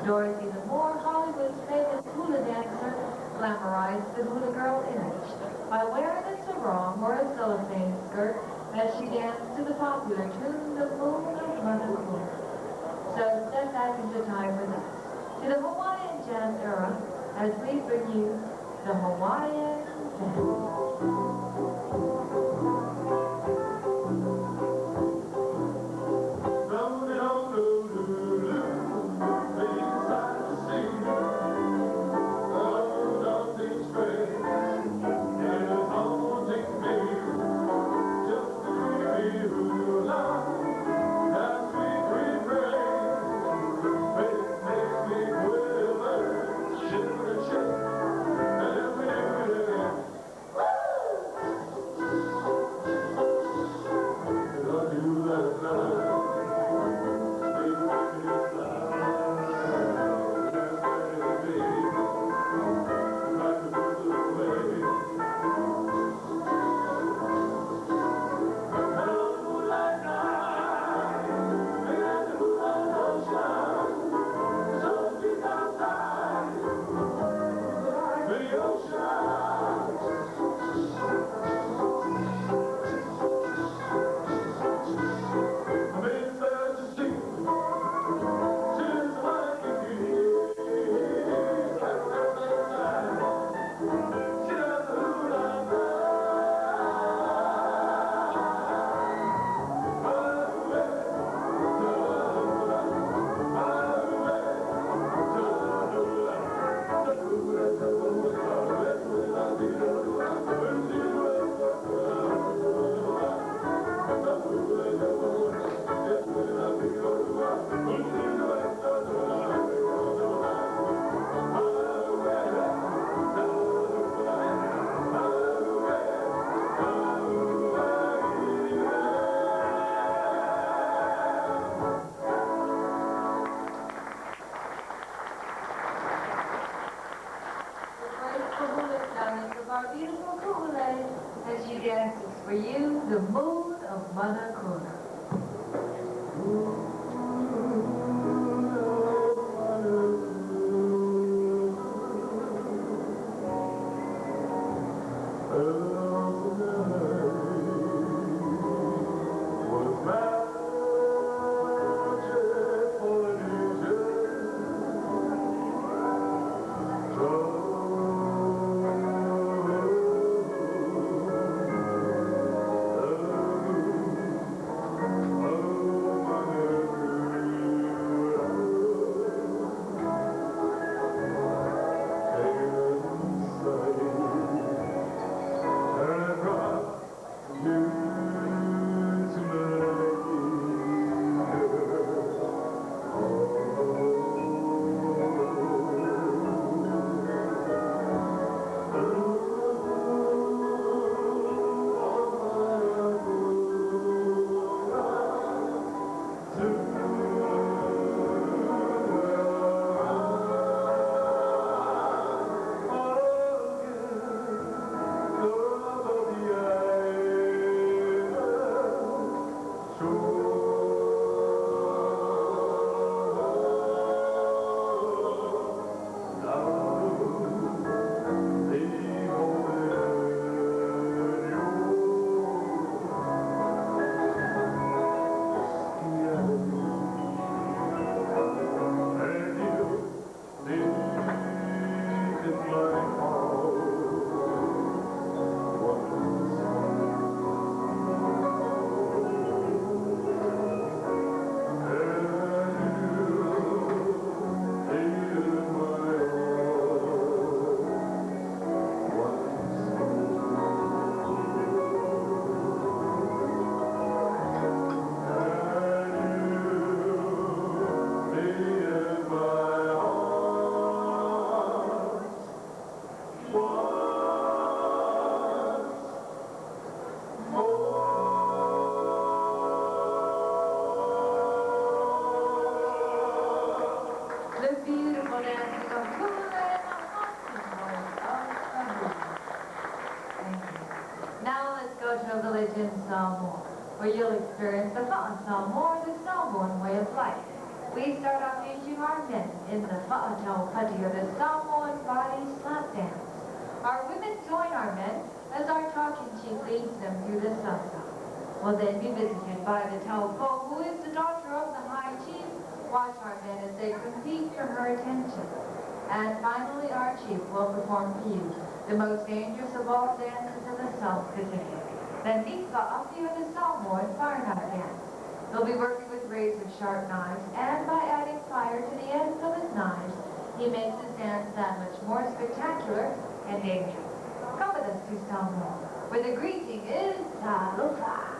Dorothy the Moore, Hollywood's famous hula dancer, glamorized the hula girl image by wearing a sarong or a cellophane skirt as she danced to the popular tune, The Moon of Manakuna. So step back into time with us, to the Hawaiian jazz era, as we bring you the Hawaiian Dance. As she dances for you, the moon of Manakuna. The beautiful dancing of Hula and the haunting voice of Abu. in Samoa, where you'll experience the Fa'a Samoa, the Samoan way of life. We start off teaching our men in the Fa'atau Pati, or the Samoan body slap dance. Our women join our men as our talking chief leads them through the salsa. We'll then be visited by the Taupo, who is the daughter of the high chief. Watch our men as they compete for her attention. And finally, our chief will perform for you the most dangerous of all dances in the South Pacific, the Nifa Api, or the Samoan fire knife dance. He'll be working with razor-sharp knives, and by adding fire to the ends of his knives, he makes his dance that much more spectacular and dangerous. Come with us to Samoa, where the greeting is Talofa.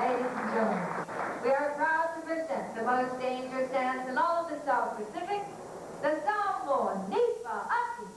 Ladies and gentlemen, we are proud to present the most dangerous dance in all of the South Pacific, the Samoan Nifa Api.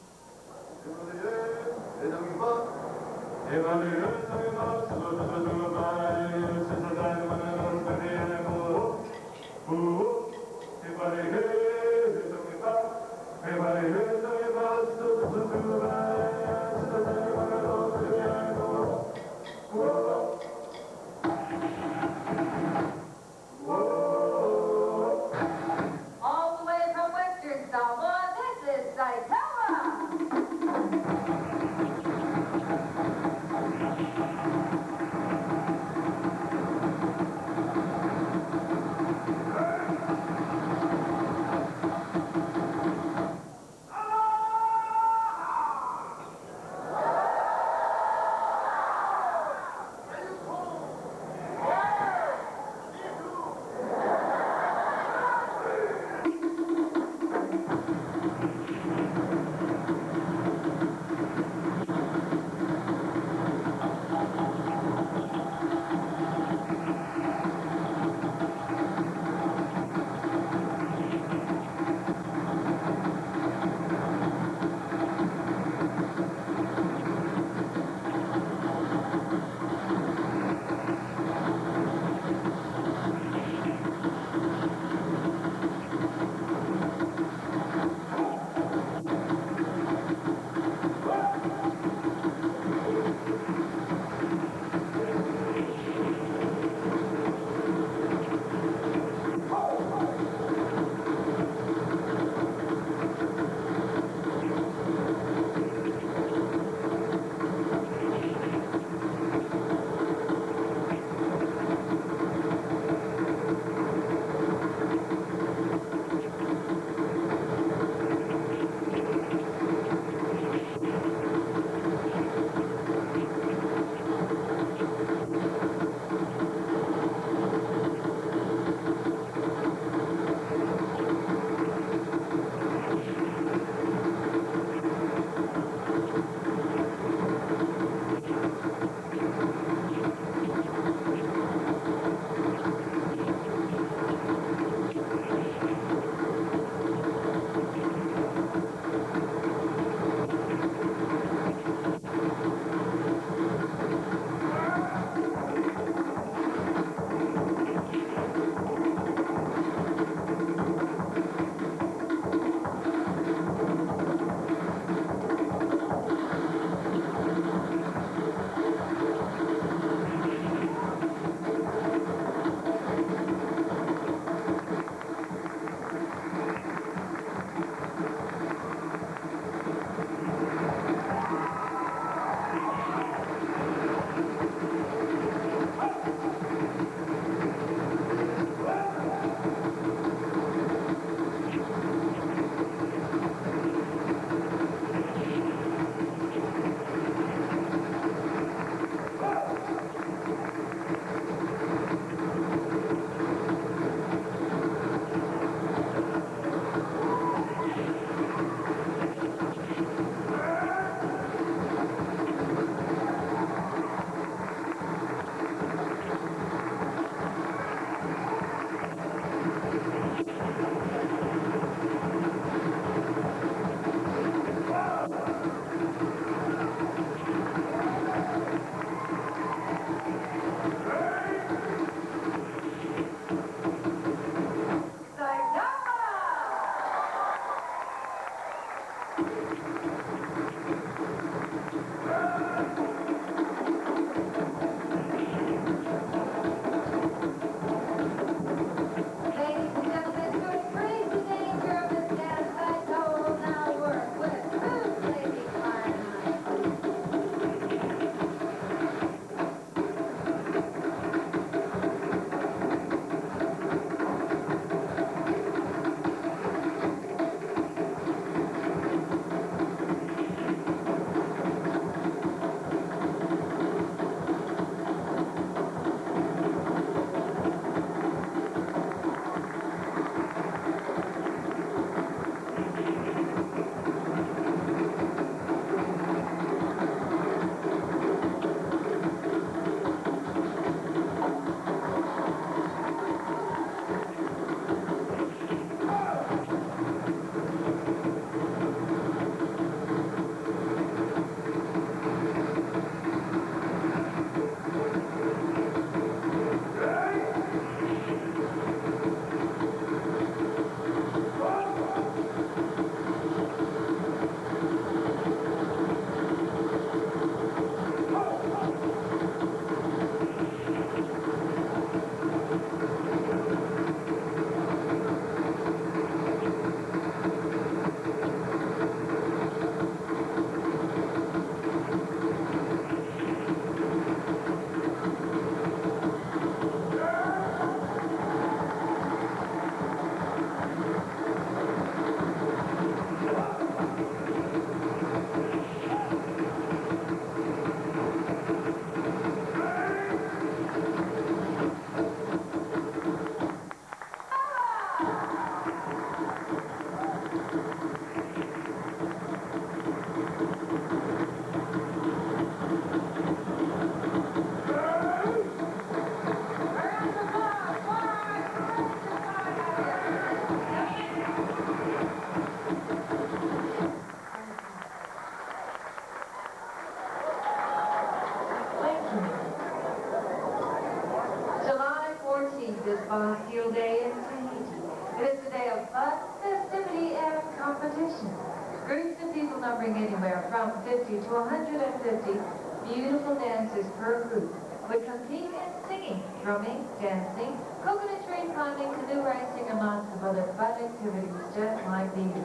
offering anywhere from 50 to 150 beautiful dancers per group would compete in singing, drumming, dancing, coconut tree climbing, canoe racing, and lots of other fun activities just like these.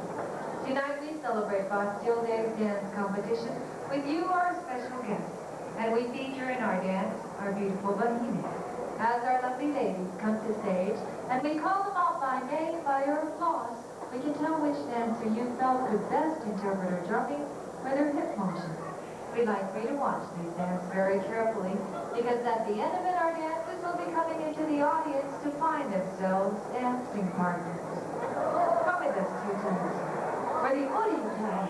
Tonight we celebrate Bastille Day's dance competition with you, our special guests. And we feature in our dance our beautiful bohemians. As our lovely ladies come to stage, and we call them out by name by your applause, we can tell which dancer you felt could best interpret her drumming or their hip motion. We'd like for you to watch these dance very carefully, because at the end of it, our dancers will be coming into the audience to find themselves dancing partners. Come with us, two times, for the audience time.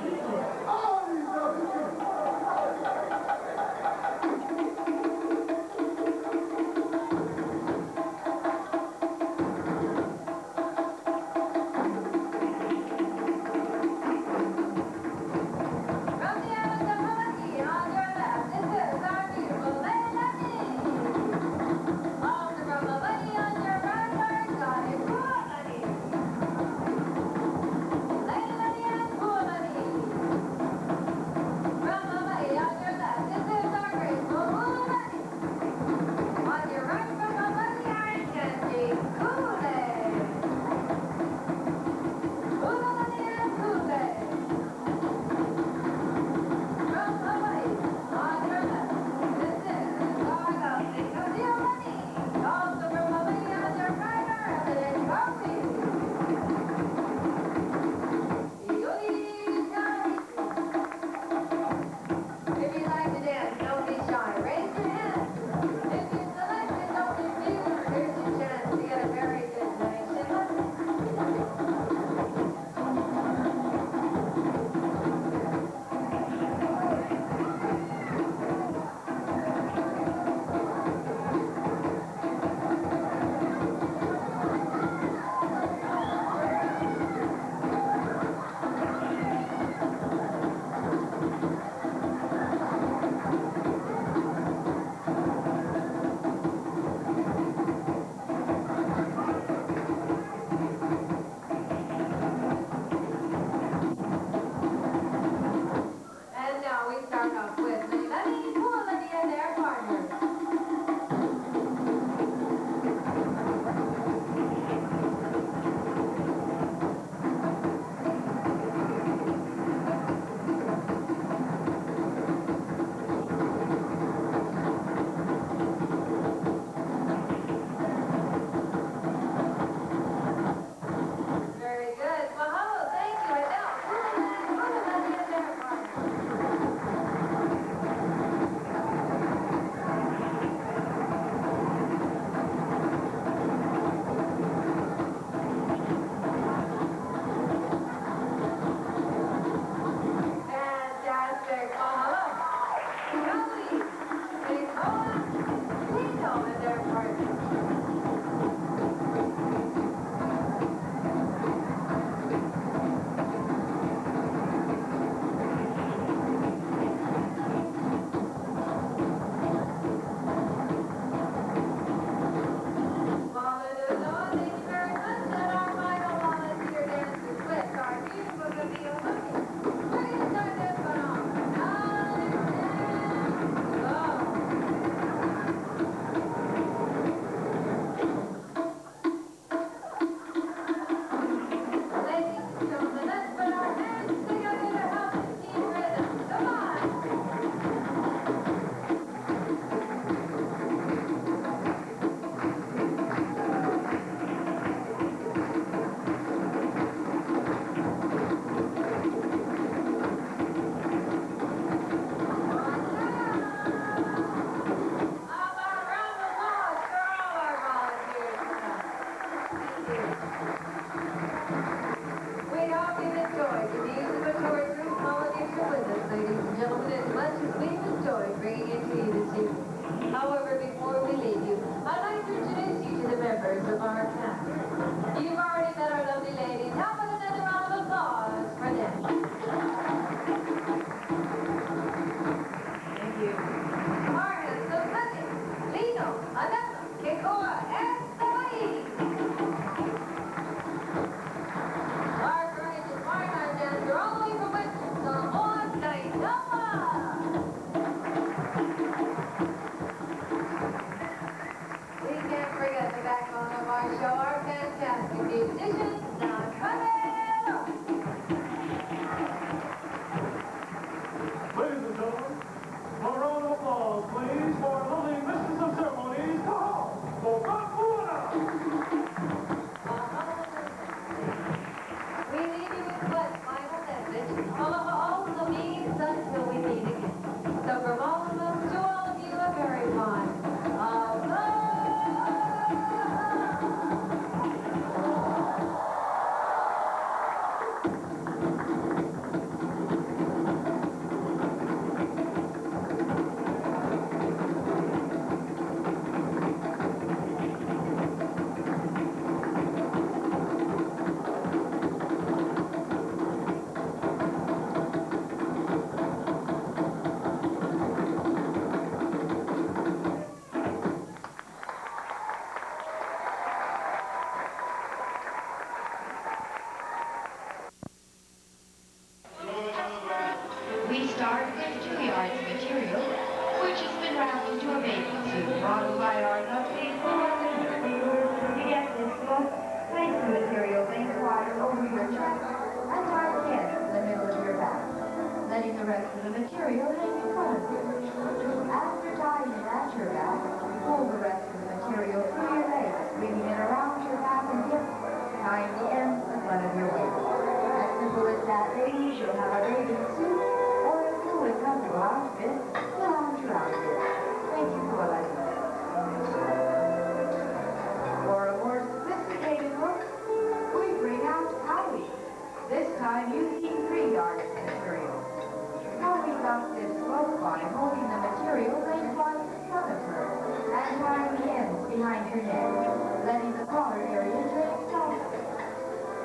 behind your neck, letting the collar area drape softly.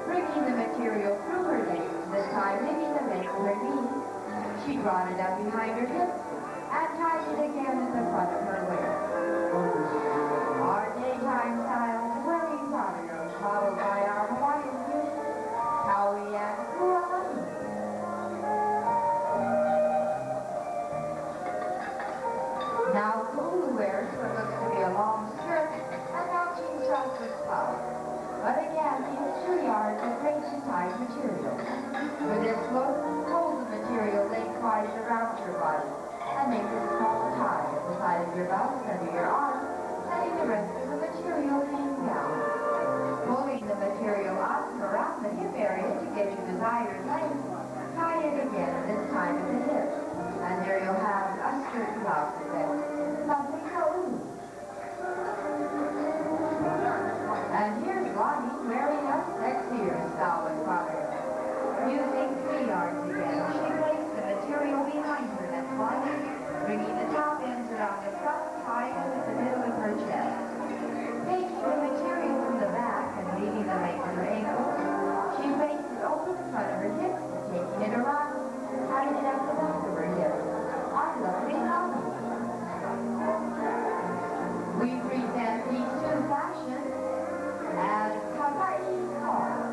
Bringing the material through her legs, this time leaving the leg to her knees. She brought it up behind her hips and tied it again in the front of her waist. Our daytime style wearing party, followed by our Hawaiian music, Howie and Kualani. Now Kulu wears what looks to be a long skirt and matching shorts with flowers. But again, these 2 yards of Grecian-type material. For this look, fold the material lengthwise around your body and make a small tie at the side of your belt under your arm, letting the rest of the material hang down. Pulling the material up around the hip area to get your desired length, tie it again, this time at the hip. And there you'll have a skirt blouse effect. Something cool. And here's Lonnie wearing a sexier style and pattern. Using 3 yards again, she placed the material behind her neckline, bringing the top ends around the front, tying it at the middle of her chest. Taking the material from the back and leaving the length of her ankles, she placed it over the front of her hips, taking it around, tying it at the back of her hips. Our lovely Lonnie. We present these 2 fashions as Hawaii cars.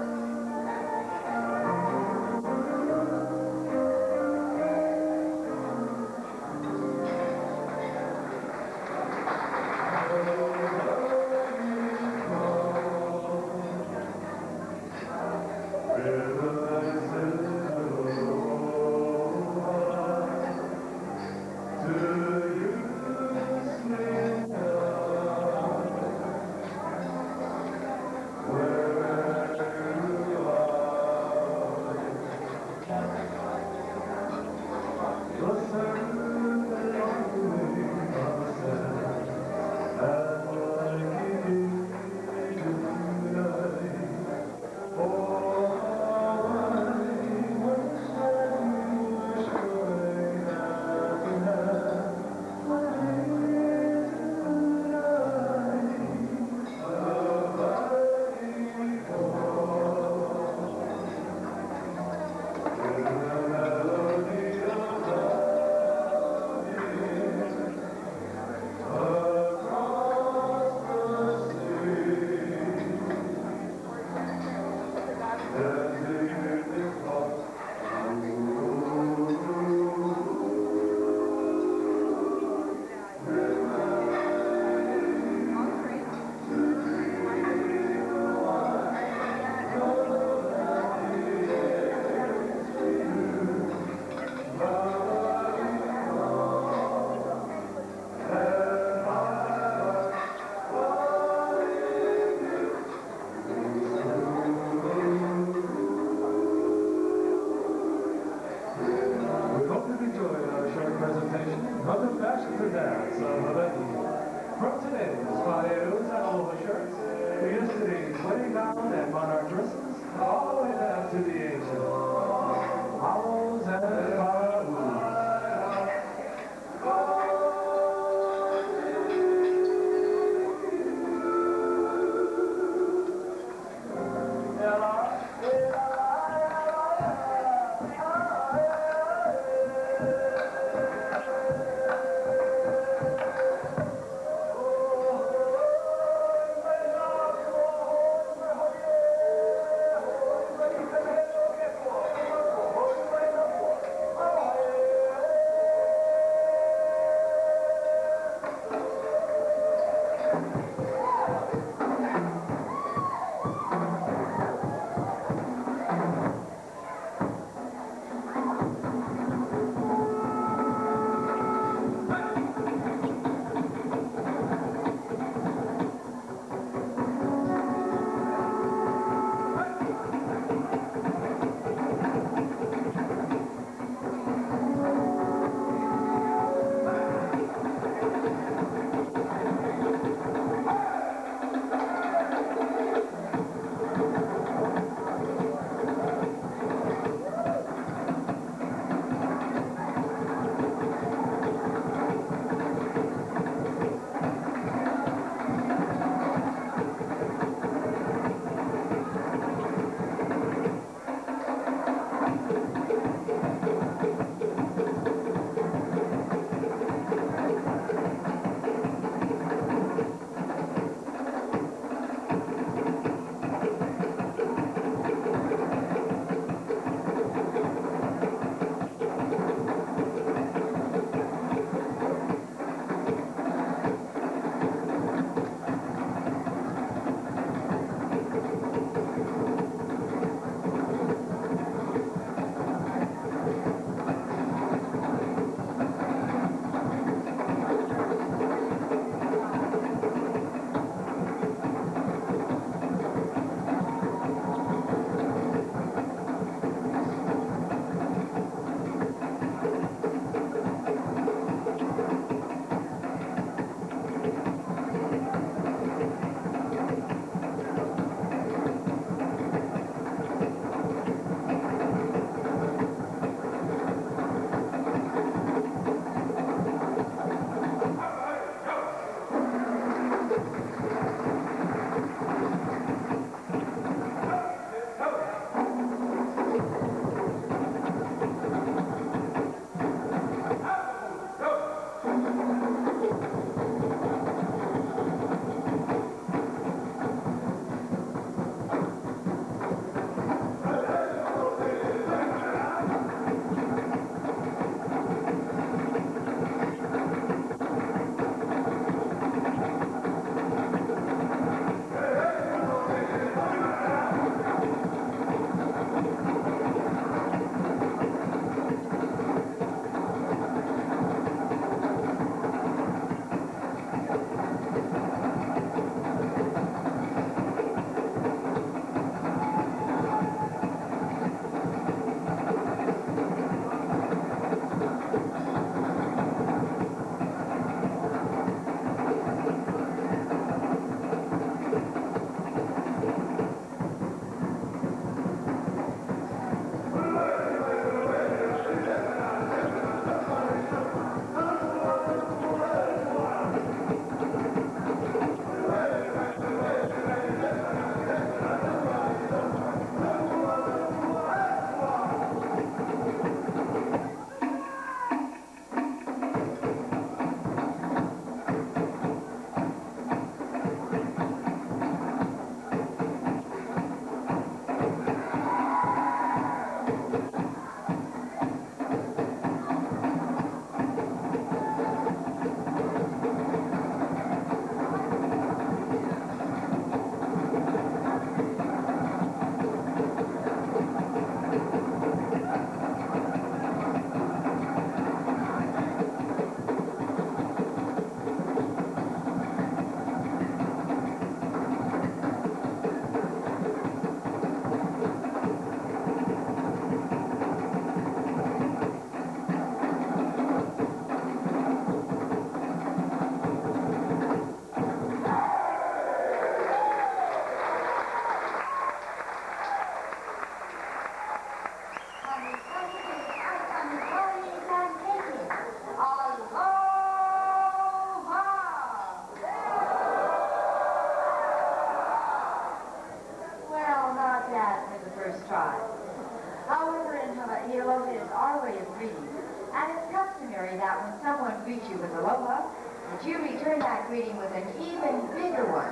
you with aloha, that you return that greeting with an even bigger one.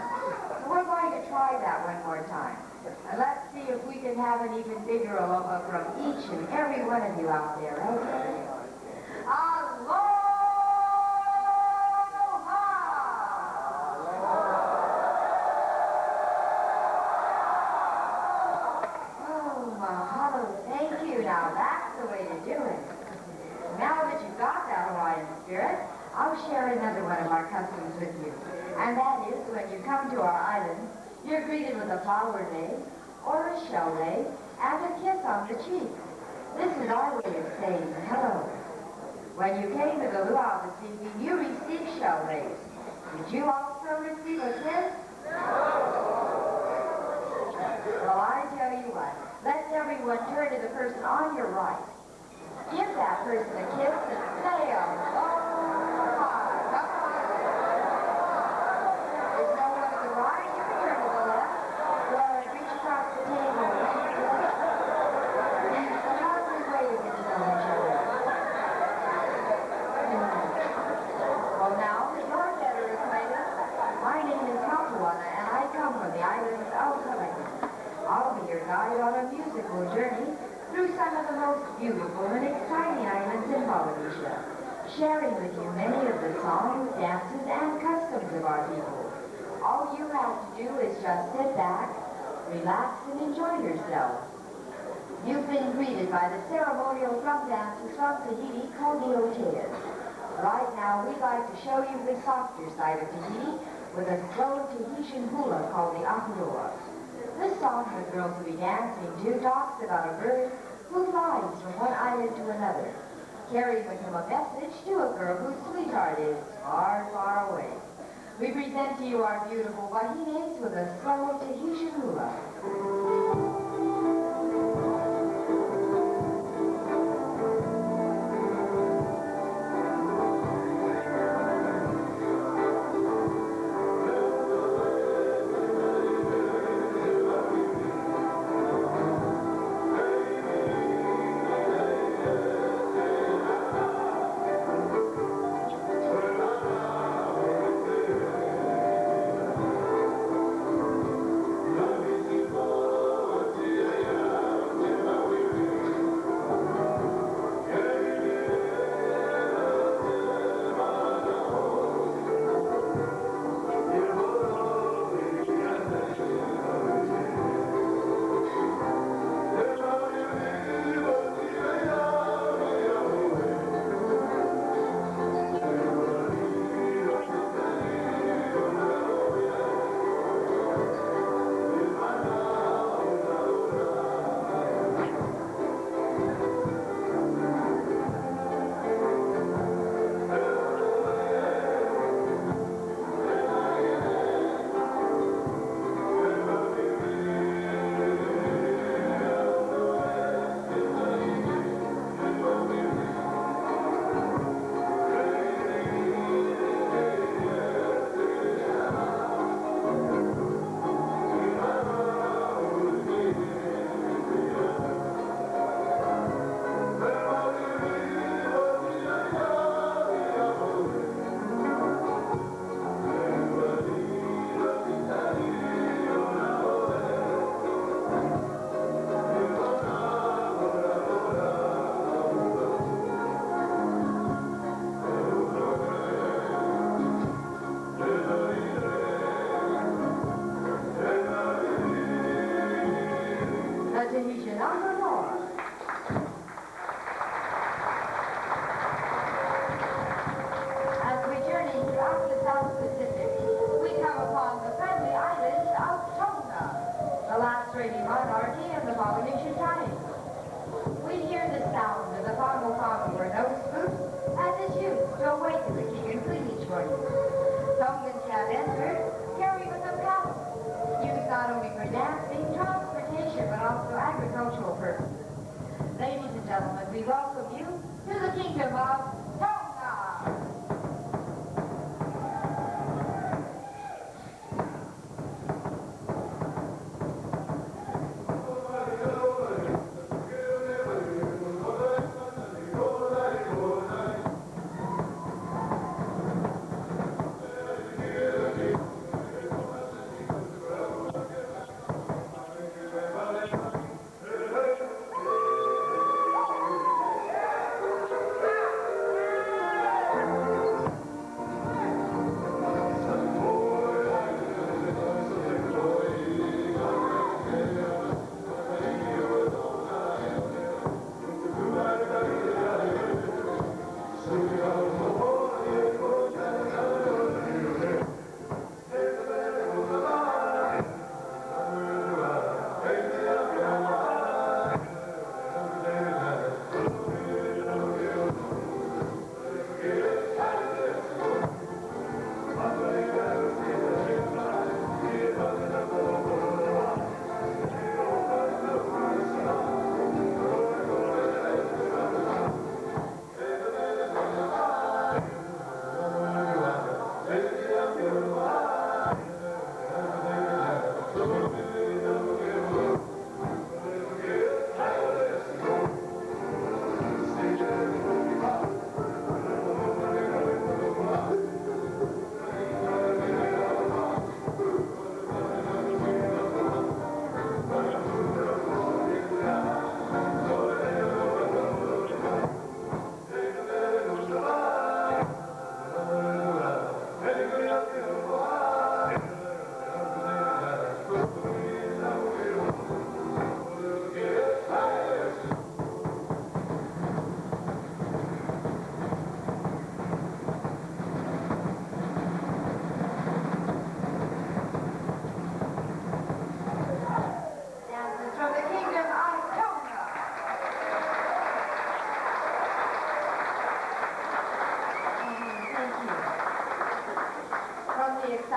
So we're going to try that one more time. And let's see if we can have an even bigger aloha from each and every one of you out there, okay? Aloha! Oh, mahalo, thank you. Now that's the way to do it. Now that you've got that Hawaiian spirit, I'll share another one of our customs with you. And that is, when you come to our island, you're greeted with a flower lei, or a shell lei, and a kiss on the cheek. This is our way of saying hello. When you came to the luau this evening, you received shell leis. Did you also receive a kiss? Well, I tell you what, let's everyone turn to the person on your right. Give that person a kiss and say aloha. There's no one to the right, you can turn to the left, or reach across the table. It's a lovely way to get to know each other. Well, now that you're better acquainted, my name is Kapuana, and I come from the island of Hawaii. I'll be your guide on a musical journey through some of the most beautiful and exciting islands in Polynesia, sharing with you many of the songs, dances, and customs of our people. All you have to do is just sit back, relax, and enjoy yourself. You've been greeted by the ceremonial drum dances from Tahiti called the Oteas. Right now, we'd like to show you the softer side of Tahiti with a slow Tahitian hula called the Ahuroa. This song the girls will be dancing to talks about a bird who flies from one island to another, carrying with him a message to a girl whose sweetheart is far, far away. We present to you our beautiful wahines with a slow Tahitian hula.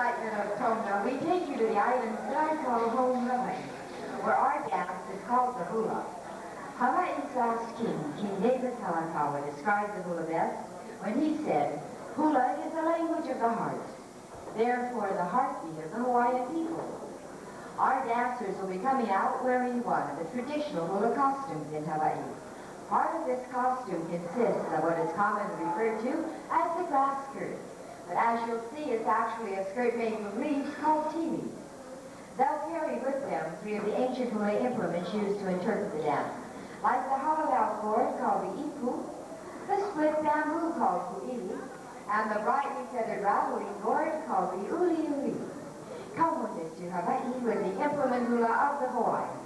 excitement of Tonga, we take you to the islands that I call home Hawaii, where our dance is called the hula. Hawaii's last king, King David Kalakaua, described the hula best when he said, "Hula is the language of the heart, therefore the heartbeat of the Hawaiian people." Our dancers will be coming out wearing one of the traditional hula costumes in Hawaii. Part of this costume consists of what is commonly referred to as the grass skirt. But as you'll see, it's actually a skirt made from leaves called tea leaves. They'll carry with them 3 of the ancient hula implements used to interpret the dance, like the hollowed-out board called the ipu, the split bamboo called pu'ili, and the brightly feathered rattling gourd called the uli uli. Come with us to Hawaii with the implement hula of the Hawaiians.